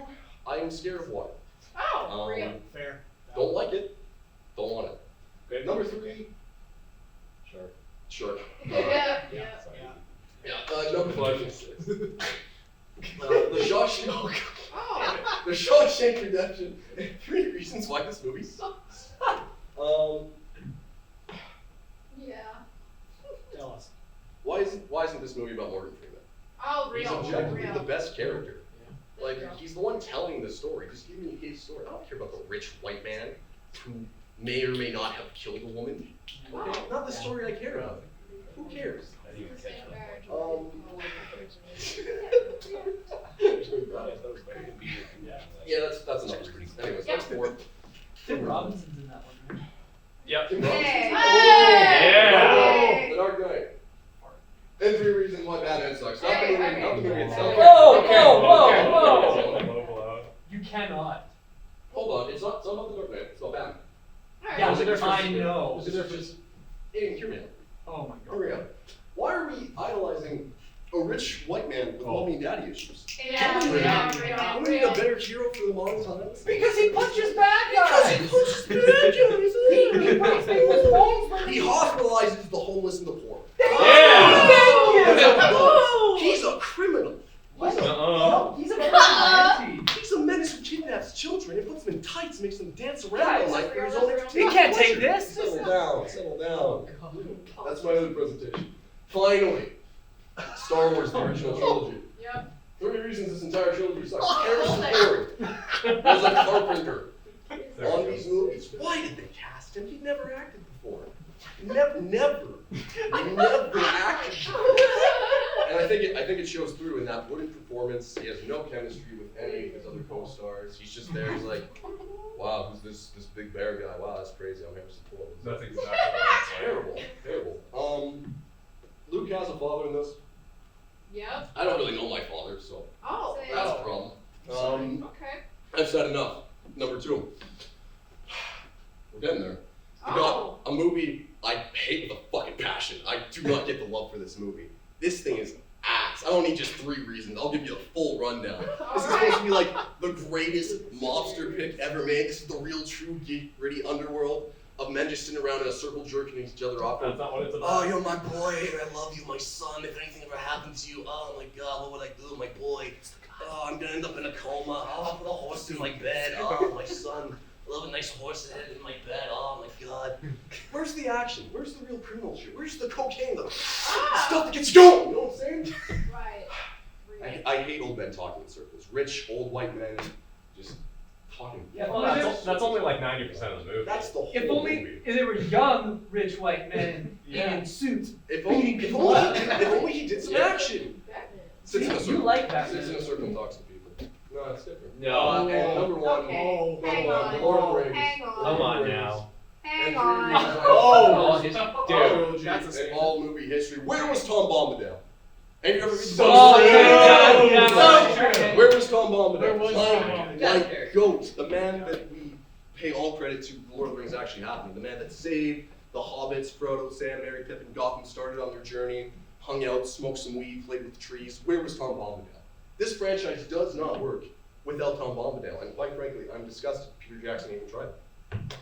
I am scared of water. Oh, real. Fair. Don't like it. Don't want it. Okay. Number 3, shark. Yeah. Number 5. The Shawshank. Oh. The Shawshank Redemption. 3 reasons why this movie sucks. Yeah. Tell us. Why isn't this movie about Morgan Freeman? Oh, He's real. objectively Real. the best character. Like, Real. he's the one telling the story. Just give me his story. I don't care about the rich white man who may or may not have killed a woman. Okay? Not the story I care about. Who cares? Yeah, that's enough. Anyways, that's 4. Tim Robinson's in that one, right? Yep. Tim Robinson. Hey! Yeah. The Dark Knight. And 3 reasons why Batman sucks. Not the movie, not the movie itself. Whoa! You cannot. Hold on, it's not about the Dark Knight. It's about Batman. Yeah, There's a I difference. know. There's a difference. Aiden, hear me out. Oh my Here we go. Why are we idolizing a rich white man with mommy and daddy issues? Yeah. Don't we Real. need a better hero for the modern times? Because he punches bad guys! He breaks people's bones. He hospitalizes the homeless and the poor. Yeah. He's a criminal. He's a vigilante. He's a menace who kidnaps children. It puts them in tights, makes them dance around all night for his own You entertainment. can't take this. Settle down, settle down. That's my other presentation. Finally, Star Wars, the original trilogy. Yep. 30 reasons this entire trilogy sucks. Harrison Ford was a carpenter on these movies. Why did they cast him? He'd never acted before. Never acted before. And I think it shows through in that wooden performance. He has no chemistry with any of his other co-stars. He's just there. He's like, wow, who's this big bear guy? Wow, that's crazy. I'm Harrison Ford. That's exactly what Terrible, terrible. Luke has a father in this. Yep. I don't really know my father, so Oh. that's a problem. Okay. I've said enough. Number 2. We're getting there. We got a movie I hate with a fucking passion. I do not get the love for this movie. This thing is ass. I don't need just 3 reasons. I'll give you a full rundown. This is supposed to be like the greatest mobster pick ever made. This is the real, true, gritty underworld of men just sitting around in a circle jerking each other off. That's not what it's about. Oh, you're my boy. I love you, my son. If anything ever happened to you, oh my God, what would I do, my boy? Oh, I'm gonna end up in a coma. Oh, I'll put a horse in my bed. Oh, my son. I love a nice horse head in my bed. Oh my God. Where's the action? Where's the real criminal shit? Where's the cocaine? The stuff that gets you going. You know what I'm saying? Right. I hate old men talking in circles. Rich, old white men just talking. Yeah, well, that's only like 90% of the movie. That's the whole If only movie. if they were young, rich white men Yeah. in suits. If only he did some action. Sits in a circle. You like that. Sits in a circle and talks to people. No, it's different. No. And number 1. Okay. Hang on. Lord of the Rings. Hang on. Come on now. Hang And on. 3 reasons Dude. that's in all movie history. Where was Tom Bombadil? Have you ever read the So book? true. Yeah, So true. Where was Tom Bombadil? Where was Tom Bombadil? My goat, the man that we pay all credit to Lord of the Rings actually happening. The man that saved the hobbits, Frodo, Sam, Merry, Pippin, Gotham, started on their journey, hung out, smoked some weed, played with the trees. Where was Tom Bombadil? This franchise does not work without Tom Bombadil, and quite frankly, I'm disgusted Peter Jackson even tried it.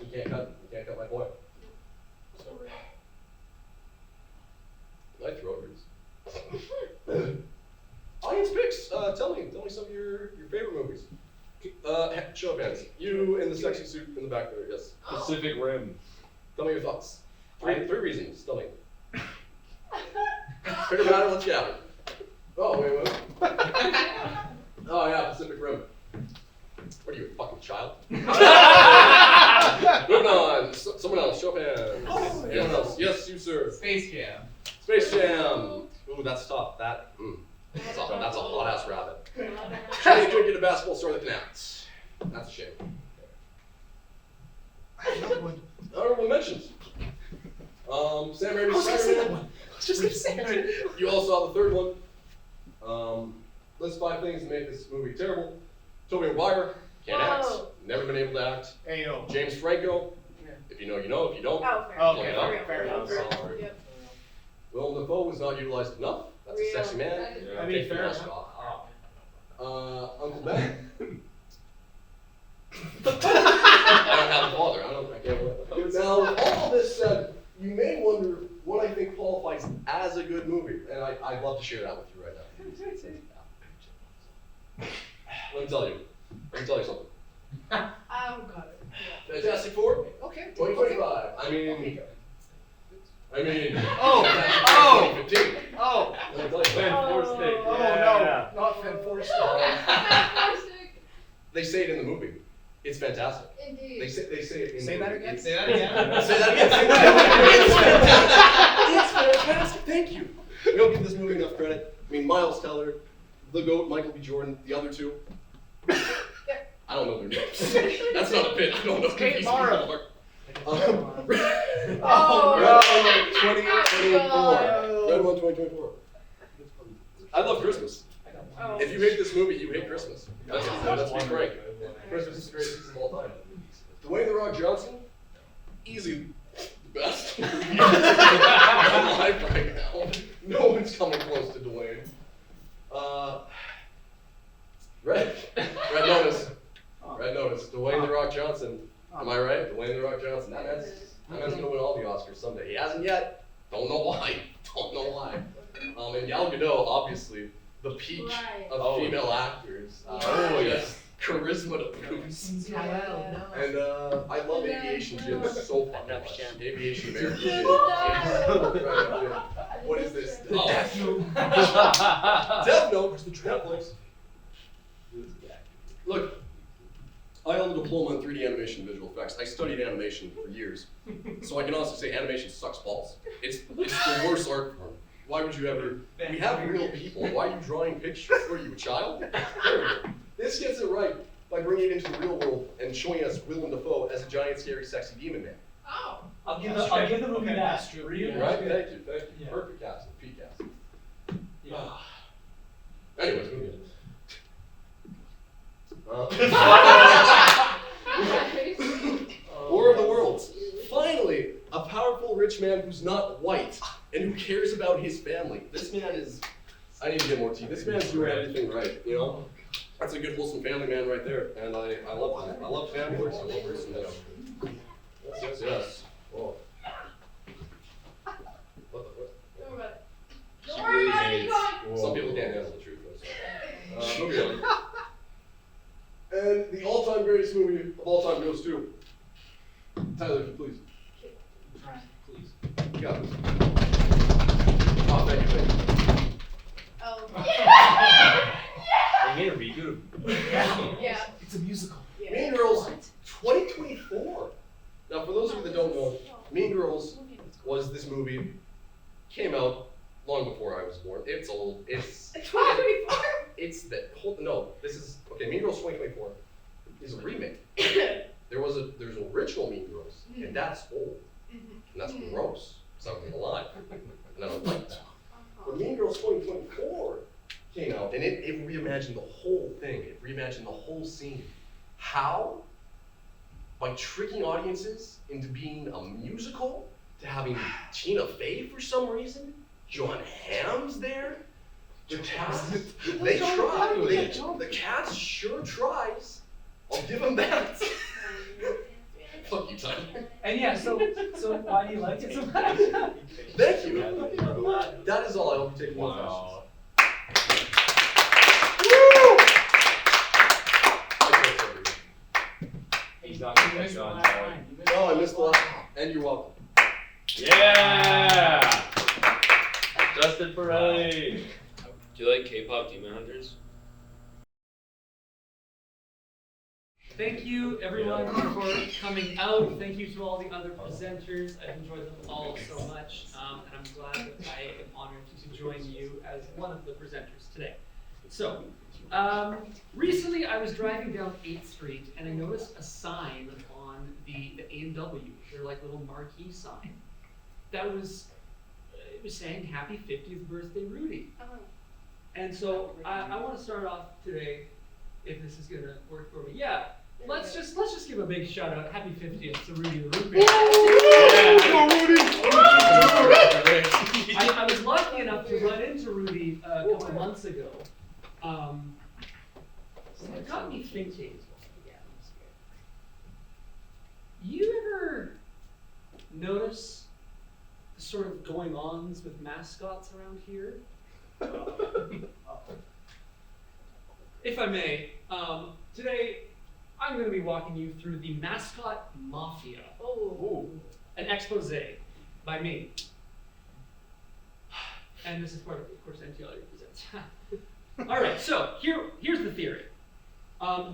You can't cut my boy. Sorry. My throat hurts. Audience picks. Tell me some of your favorite movies. Show of hands. You in the sexy suit in the back there, yes. Pacific Rim. Tell me your thoughts. 3 reasons. Tell me. Pick a matter. Let's gather. Oh wait. Oh yeah, Pacific Rim. What are you, a fucking child? Moving on. Someone else. Show of hands. Anyone else? Yes, you sir. Space Jam. Space Jam. Ooh, that's tough. That's a hot ass rabbit. Shame you couldn't get a basketball star that counts. That's a shame. Honorable mentions. Sam Raimi's Spider-Man. Just gonna say it. You all saw the 3rd one. List 5 things that made this movie terrible. Tobey Maguire, can't act. Whoa. Never been able to act. Hey yo. James Franco, if you know, you know. If you don't, Oh, fair. Okay, Yeah. fair enough. Yep. Willem Dafoe was not utilized enough. That's a sexy man. I mean, Take the fair mask enough. off. Uncle Ben. I don't have a father. I can't. Now, all this said, you may wonder what I think qualifies as a good movie, and I'd love to share that with you right now. Let me tell you something. Oh, God. Fantastic Four, Okay. 2025. I mean, Oh. 2015. Oh. Let me tell you something. Oh no. Not Fantastic. They say it in the movie. It's fantastic. Indeed. They say it in Say the that movie. again. It's- Say that again. Say that again. Say that again. It's fantastic. Thank you. We don't give this movie enough credit. I mean, Miles Teller, the GOAT, Michael B. Jordan, the other 2. I don't know their names. That's not a bit. I don't know who Kate these Mara. people are. Oh, Red 2024. God. Red One 2024. I love Christmas. Oh. If you hate this movie, you hate Christmas. Let's be frank. Christmas is the greatest season of all time. Dwayne "The Rock" Johnson, easy the best movie alive right now. No one's coming close to Dwayne. Red Notice. Dwayne "The Rock" Johnson. Am I right? Dwayne "The Rock" Johnson. That man's gonna win all the Oscars someday. He hasn't yet. Don't know why. And Gal Gadot, obviously, the peak of female actors. Oh, yes. charisma to boost. And I love aviation gyms so fucking much. Aviation American gym. What is this? Oh. Death Note. Death Note is the troll place. Look, I own a diploma in 3D animation and visual effects. I studied animation for years. So I can honestly say animation sucks balls. It's the worst art form. Why would you ever? We have real people. Why are you drawing pictures? What are you, a child? Terrible. This gets it right by bringing it into the real world and showing us Willem Dafoe as a giant, scary, sexy demon man. Oh. I'll give the movie that. Really? Right? Thank you. Yeah. Perfect casting. Peak casting. Yeah. Anyways, moving on. War of the Worlds. Finally, a powerful rich man who's not white and who cares about his family. This man is. I need to get more tea. This man's doing everything right, you know? That's a good, wholesome family man right there. And I love him. I love families. I love person. Yes. Oh. What? Don't worry about it, keep going. Some people can't handle the truth. Moving on. And the all-time greatest movie of all time goes to Tyler, if you please. Please. You got this. Oh, thank you. Oh. They made a reboot. Yeah. It's a musical. Yeah. Mean Girls 2024. Now, for those of you that don't know, Mean Girls was this movie, came out long before I was born. It's old. It's 2024? It's the whole, no, this is, okay, Mean Girls 2024 is a remake. There's an original Mean Girls, and that's old. And that's gross, because I wasn't alive. And I don't like that. But Mean Girls 2024 came out, and it reimagined the whole thing. It reimagined the whole scene. How? By tricking audiences into being a musical, to having Tina Fey for some reason, John Hamm's there. The cast, they try. The cast sure tries. I'll give them that. Fuck you, Tyler. And yeah, so why do you like it so much? Thank you. That is all. I hope you take more questions. He's not going to John. Oh, I missed the last one. And you're welcome. Yeah! Justin Pirelli. Do you like K-pop Demon Hunters? Thank you, everyone, for coming out. Thank you to all the other presenters. I've enjoyed them all so much, and I'm glad that I am honored to join you as one of the presenters today. So, recently I was driving down 8th Street, and I noticed a sign on the A&W, their like little marquee sign, that was, it was saying, "Happy 50th birthday, Rudy." And so I want to start off today, if this is gonna work for me. Yeah, let's just give a big shout out, happy 50th to Rudy the Root Beer. I was lucky enough to run into Rudy a couple months ago. It got me thinking. You ever notice the sort of going-ons with mascots around here? If I may, today I'm going to be walking you through the Mascot Mafia. An expose by me. And this is part of course, MTLRE Presents. All right, so here's the theory.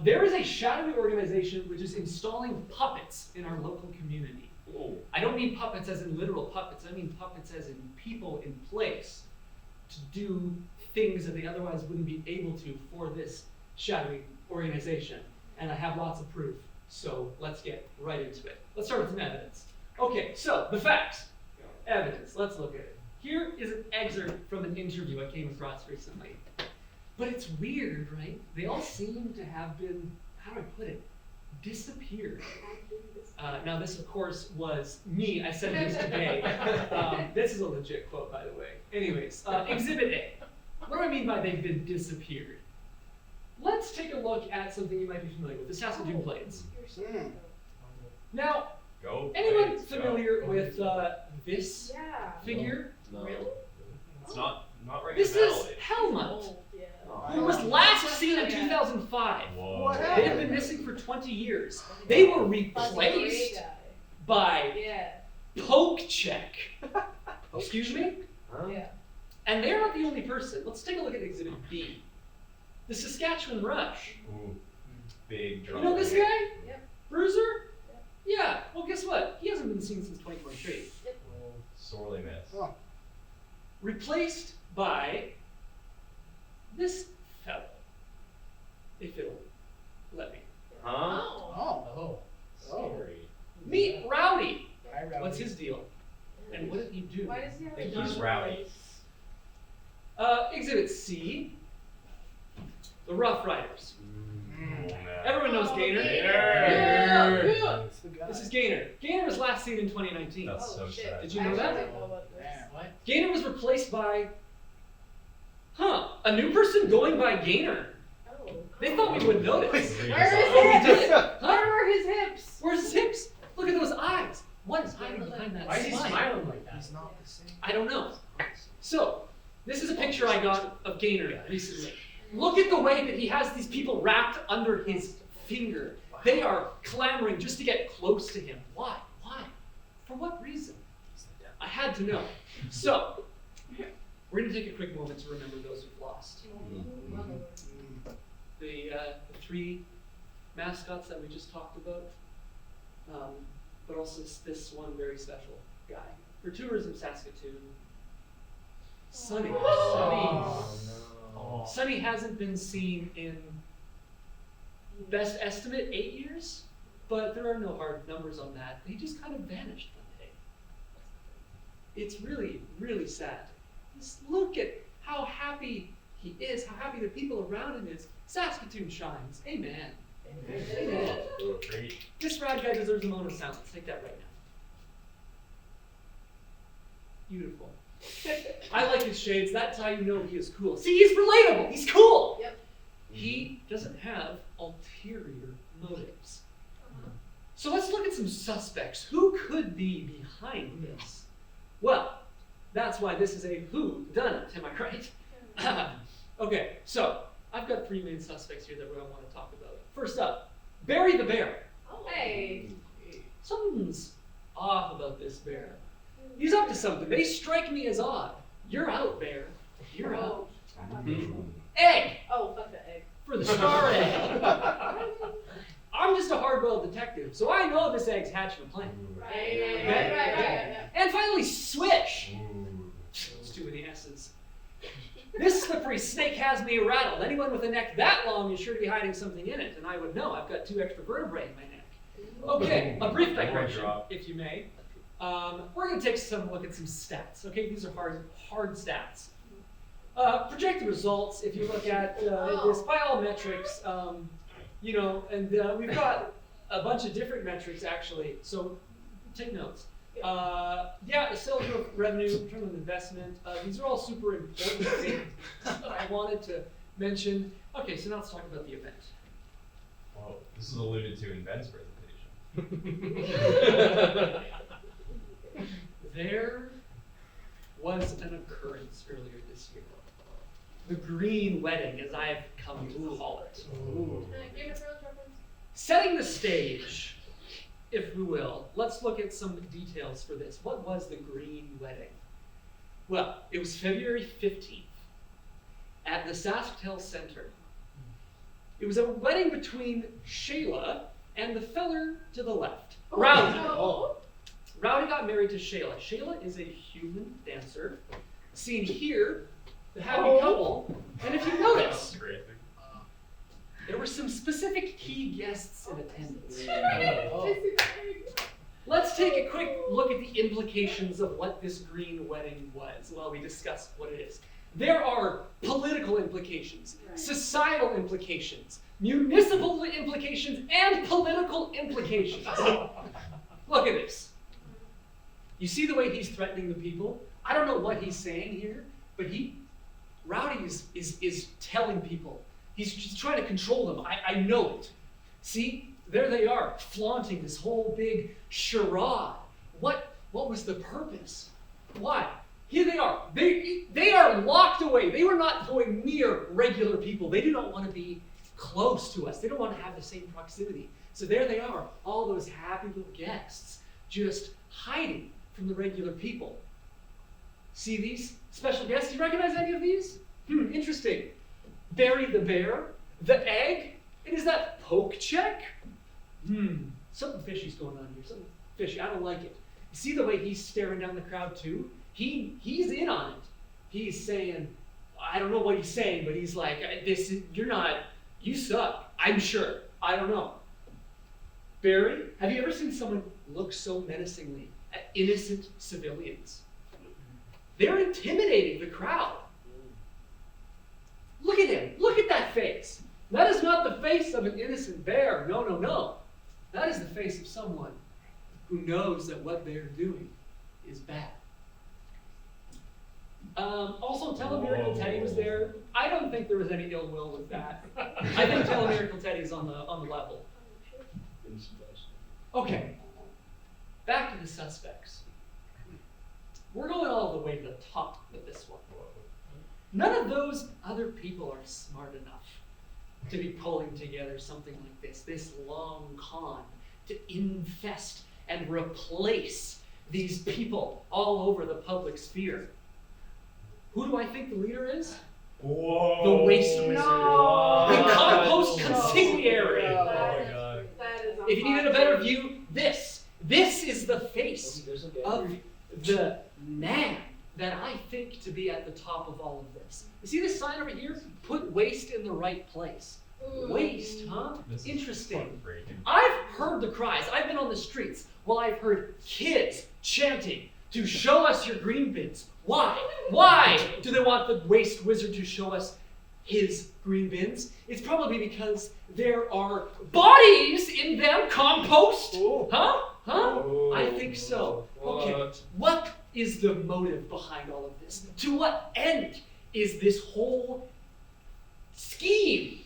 There is a shadowy organization which is installing puppets in our local community. I don't mean puppets as in literal puppets, I mean puppets as in people in place to do things that they otherwise wouldn't be able to for this shadowy organization. And I have lots of proof, so let's get right into it. Let's start with some evidence. Okay, so the facts. Evidence, let's look at it. Here is an excerpt from an interview I came across recently. But it's weird, right? They all seem to have been, how do I put it, disappeared. Now this, of course, was me. I said this today. This is a legit quote, by the way. Anyways, Exhibit A. What do I mean by they've been disappeared? Let's take a look at something you might be familiar with, the Saskatoon Blades. Now, anyone familiar with this figure? No. Really? It's not right This now. is Helmut. who was last seen in 2005. What They have been missing for 20 years. They were replaced by Poke Check. Excuse me? Yeah. And they're not the only person. Let's take a look at Exhibit B. The Saskatchewan Rush. Ooh, big You drop. know this guy? Yep. Bruiser? Yeah. Well, guess what? He hasn't been seen since 2023. Sorely missed. Oh. Replaced by this fellow. If it'll let me. Huh? Oh. Scary. Meet Rowdy. Hi, Rowdy. What's his deal? And what did he do? Why does he have I think a he's dog rowdy. voice? Exhibit C. The Rough Riders. Oh, no. Everyone knows Gaynor. Yeah. That's the guy. This is Gaynor. Gaynor was last seen in 2019. That's so shit. sad. Did you I know actually that? didn't know about this. What? Gaynor was replaced by, a new person going by Gaynor. Oh. They thought we would notice. Where is Oh, we it? did. Huh? Where are his hips? Where's his hips? Look at those eyes. What is hiding behind that Why is he smile? smiling like that? He's not the same. I don't know. So, this is a picture I got of Gaynor recently. Look at the way that he has these people wrapped under his finger. They are clamoring just to get close to him. Why? Why? For what reason? I had to know. So, we're going to take a quick moment to remember those who've lost. The three mascots that we just talked about, but also this one very special guy. For Tourism Saskatoon, Sunny. Sunny hasn't been seen in, best estimate, 8 years, but there are no hard numbers on that. He just kind of vanished one day. It's really, really sad. Just look at how happy he is, how happy the people around him is. Saskatoon shines. Amen. Amen. Great. This rad guy deserves a moment of silence. Take that right now. Beautiful. I like his shades. That's how you know he is cool. See, he's relatable. He's cool. Yep. He doesn't have ulterior motives. So let's look at some suspects. Who could be behind this? Well, that's why this is a who done it. Am I right? Okay, so I've got three main suspects here that I want to talk about. First up, Barry the Bear. Hey. Something's off about this bear. He's up to something. They strike me as odd. You're out, Bear. You're out. Egg! Oh, fuck the egg. For the star egg. I'm just a hard-boiled detective, so I know this egg's hatching a plan. Right. And finally, Swish. It's too many S's. This slippery snake has me rattled. Anyone with a neck that long is sure to be hiding something in it, and I would know. I've got 2 extra vertebrae in my neck. Okay, a brief digression, if you may. We're going to take some look at some stats. Okay, these are hard stats. Projected results. If you look at this by all metrics, and we've got a bunch of different metrics actually. So take notes. Sales growth, revenue, return on investment. These are all super important things that I wanted to mention. Okay, so now let's talk about the event. Well, this is alluded to in Ben's presentation. There was an occurrence earlier this year. The green wedding, as I have come to call it. Game of Thrones reference. Setting the stage, if we will, let's look at some details for this. What was the green wedding? Well, it was February 15th at the Sasktel Center. It was a wedding between Shayla and the feller to the left, Rowdy. Oh. Rowdy got married to Shayla. Shayla is a human dancer. Seen here, the happy couple. And if you notice, there were some specific key guests in attendance. Let's take a quick look at the implications of what this green wedding was while we discuss what it is. There are political implications, societal implications, municipal implications, and political implications. Look at this. You see the way he's threatening the people? I don't know what he's saying here, but Rowdy is telling people. He's just trying to control them. I know it. See, there they are, flaunting this whole big charade. What was the purpose? Why? Here they are. They are locked away. They were not going near regular people. They do not want to be close to us. They don't want to have the same proximity. So there they are, all those happy little guests, just hiding from the regular people. See these special guests? Do you recognize any of these? Interesting. Barry the bear, the egg, and is that poke check? Something fishy's going on here. Something fishy. I don't like it. You see the way he's staring down the crowd too? He's in on it. He's saying, I don't know what he's saying, but he's like, you suck. I'm sure. I don't know. Barry, have you ever seen someone look so menacingly at innocent civilians? They're intimidating the crowd. Look at him. Look at that face. That is not the face of an innocent bear. No, no, no. That is the face of someone who knows that what they're doing is bad. Also, Telemiracle Teddy was there. I don't think there was any ill will with that. I think Telemiracle Teddy's on the level. Okay, back to the suspects. We're going all the way to the top with this one. None of those other people are smart enough to be pulling together something like this long con to infest and replace these people all over the public sphere. Who do I think the leader is? Whoa. The waste wizard. No. The compost consigliere. Oh my God. If you needed a better view, this is the face of the man that I think to be at the top of all of this. You see this sign over here? Put waste in the right place. Waste, huh? Interesting. I've heard the cries. I've been on the streets. Well, I've heard kids chanting to show us your green bins. Why? Why do they want the waste wizard to show us his green bins? It's probably because there are bodies in them. Compost? Huh? I think so. Okay. What is the motive behind all of this? To what end is this whole scheme?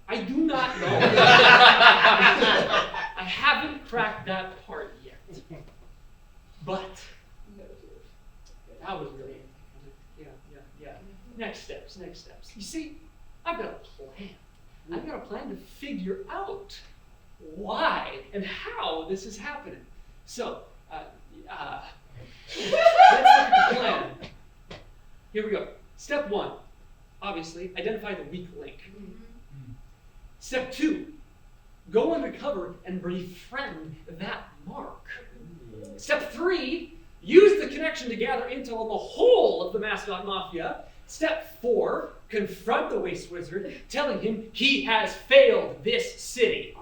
I do not know. I haven't cracked that part yet. But that was really yeah. Next steps. You see, I've got a plan. I've got a plan to figure out why and how this is happening. So, let's look at the plan. Here we go. Step 1, obviously, identify the weak link. Step 2, go undercover and befriend that mark. Step 3, use the connection to gather intel on the whole of the Mascot Mafia. Step 4, confront the Waste Wizard, telling him he has failed this city.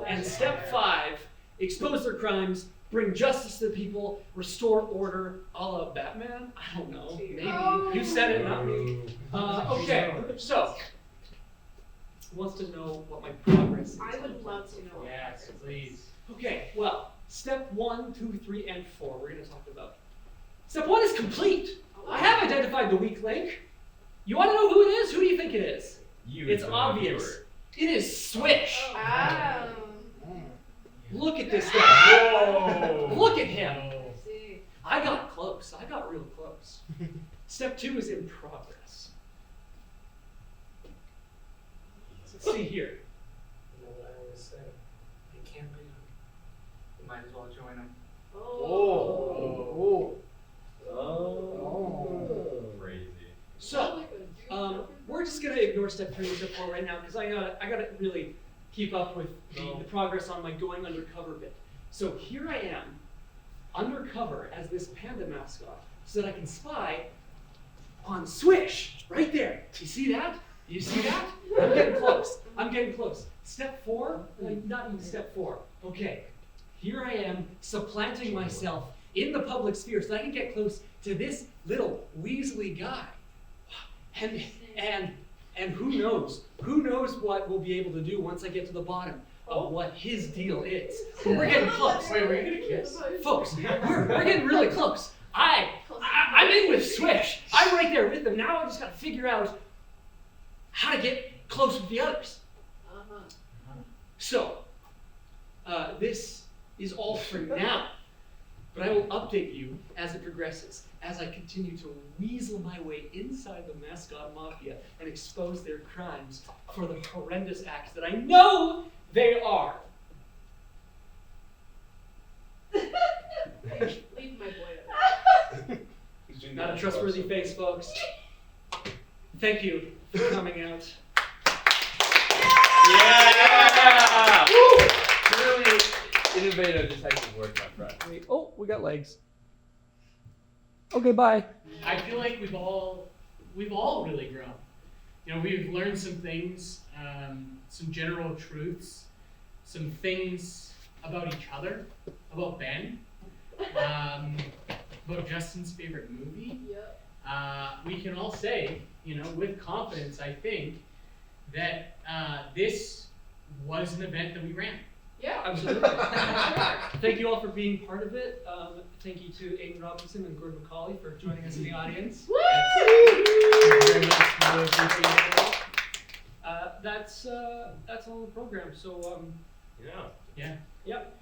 And step 5, expose their crimes, bring justice to the people, restore order, a la Batman? I don't know, maybe. You said it, not me. Okay, so, who wants to know what my progress is? I would love to know. Yes, please. Okay, well, step 1, 2, 3, and 4 we're going to talk about. Step 1 is complete. I have identified the weak link. You want to know who it is? Who do you think it is? It's obvious. It is Swish. Wow. Look at this guy. Whoa. Look at him. I got close. I got real close. Step 2 is in progress. Let's see here. You know what I always say? You can't beat them. You might as well join them. Crazy. So, we're just gonna ignore step 3 and step 4 right now because I gotta really keep up with the progress on my going undercover bit. So here I am, undercover as this panda mascot, so that I can spy on Swish right there. You see that? You see that? I'm getting close. I'm getting close. Step 4, not even step 4. Okay, here I am supplanting myself in the public sphere so that I can get close to this little weaselly guy. And who knows? Who knows what we'll be able to do once I get to the bottom of what his deal is. But we're getting close. Wait, we're gonna kiss? Folks, we're getting really close. I'm in with Swish. I'm right there with them. Now I just gotta figure out how to get close with the others. So, this is all for now. But I will update you as it progresses, as I continue to weasel my way inside the mascot mafia and expose their crimes for the horrendous acts that I know they are. Leave my boy alone. Not a trustworthy face, folks. Thank you for coming out. Yeah! Really innovative detective work, my friend. Wait, oh, we got legs. Okay, bye. I feel like we've all really grown. You know, we've learned some things, some general truths, some things about each other, about Ben, about Justin's favorite movie. Yep. We can all say, you know, with confidence, I think, that this was an event that we ran. Yeah. Absolutely. Thank you all for being part of it. Thank you to Aiden Robinson and Gordon McCauley for joining us in the audience. Woo! Thank you very much. Really appreciate it all. That's all the program. So Yeah. Yeah. Yep.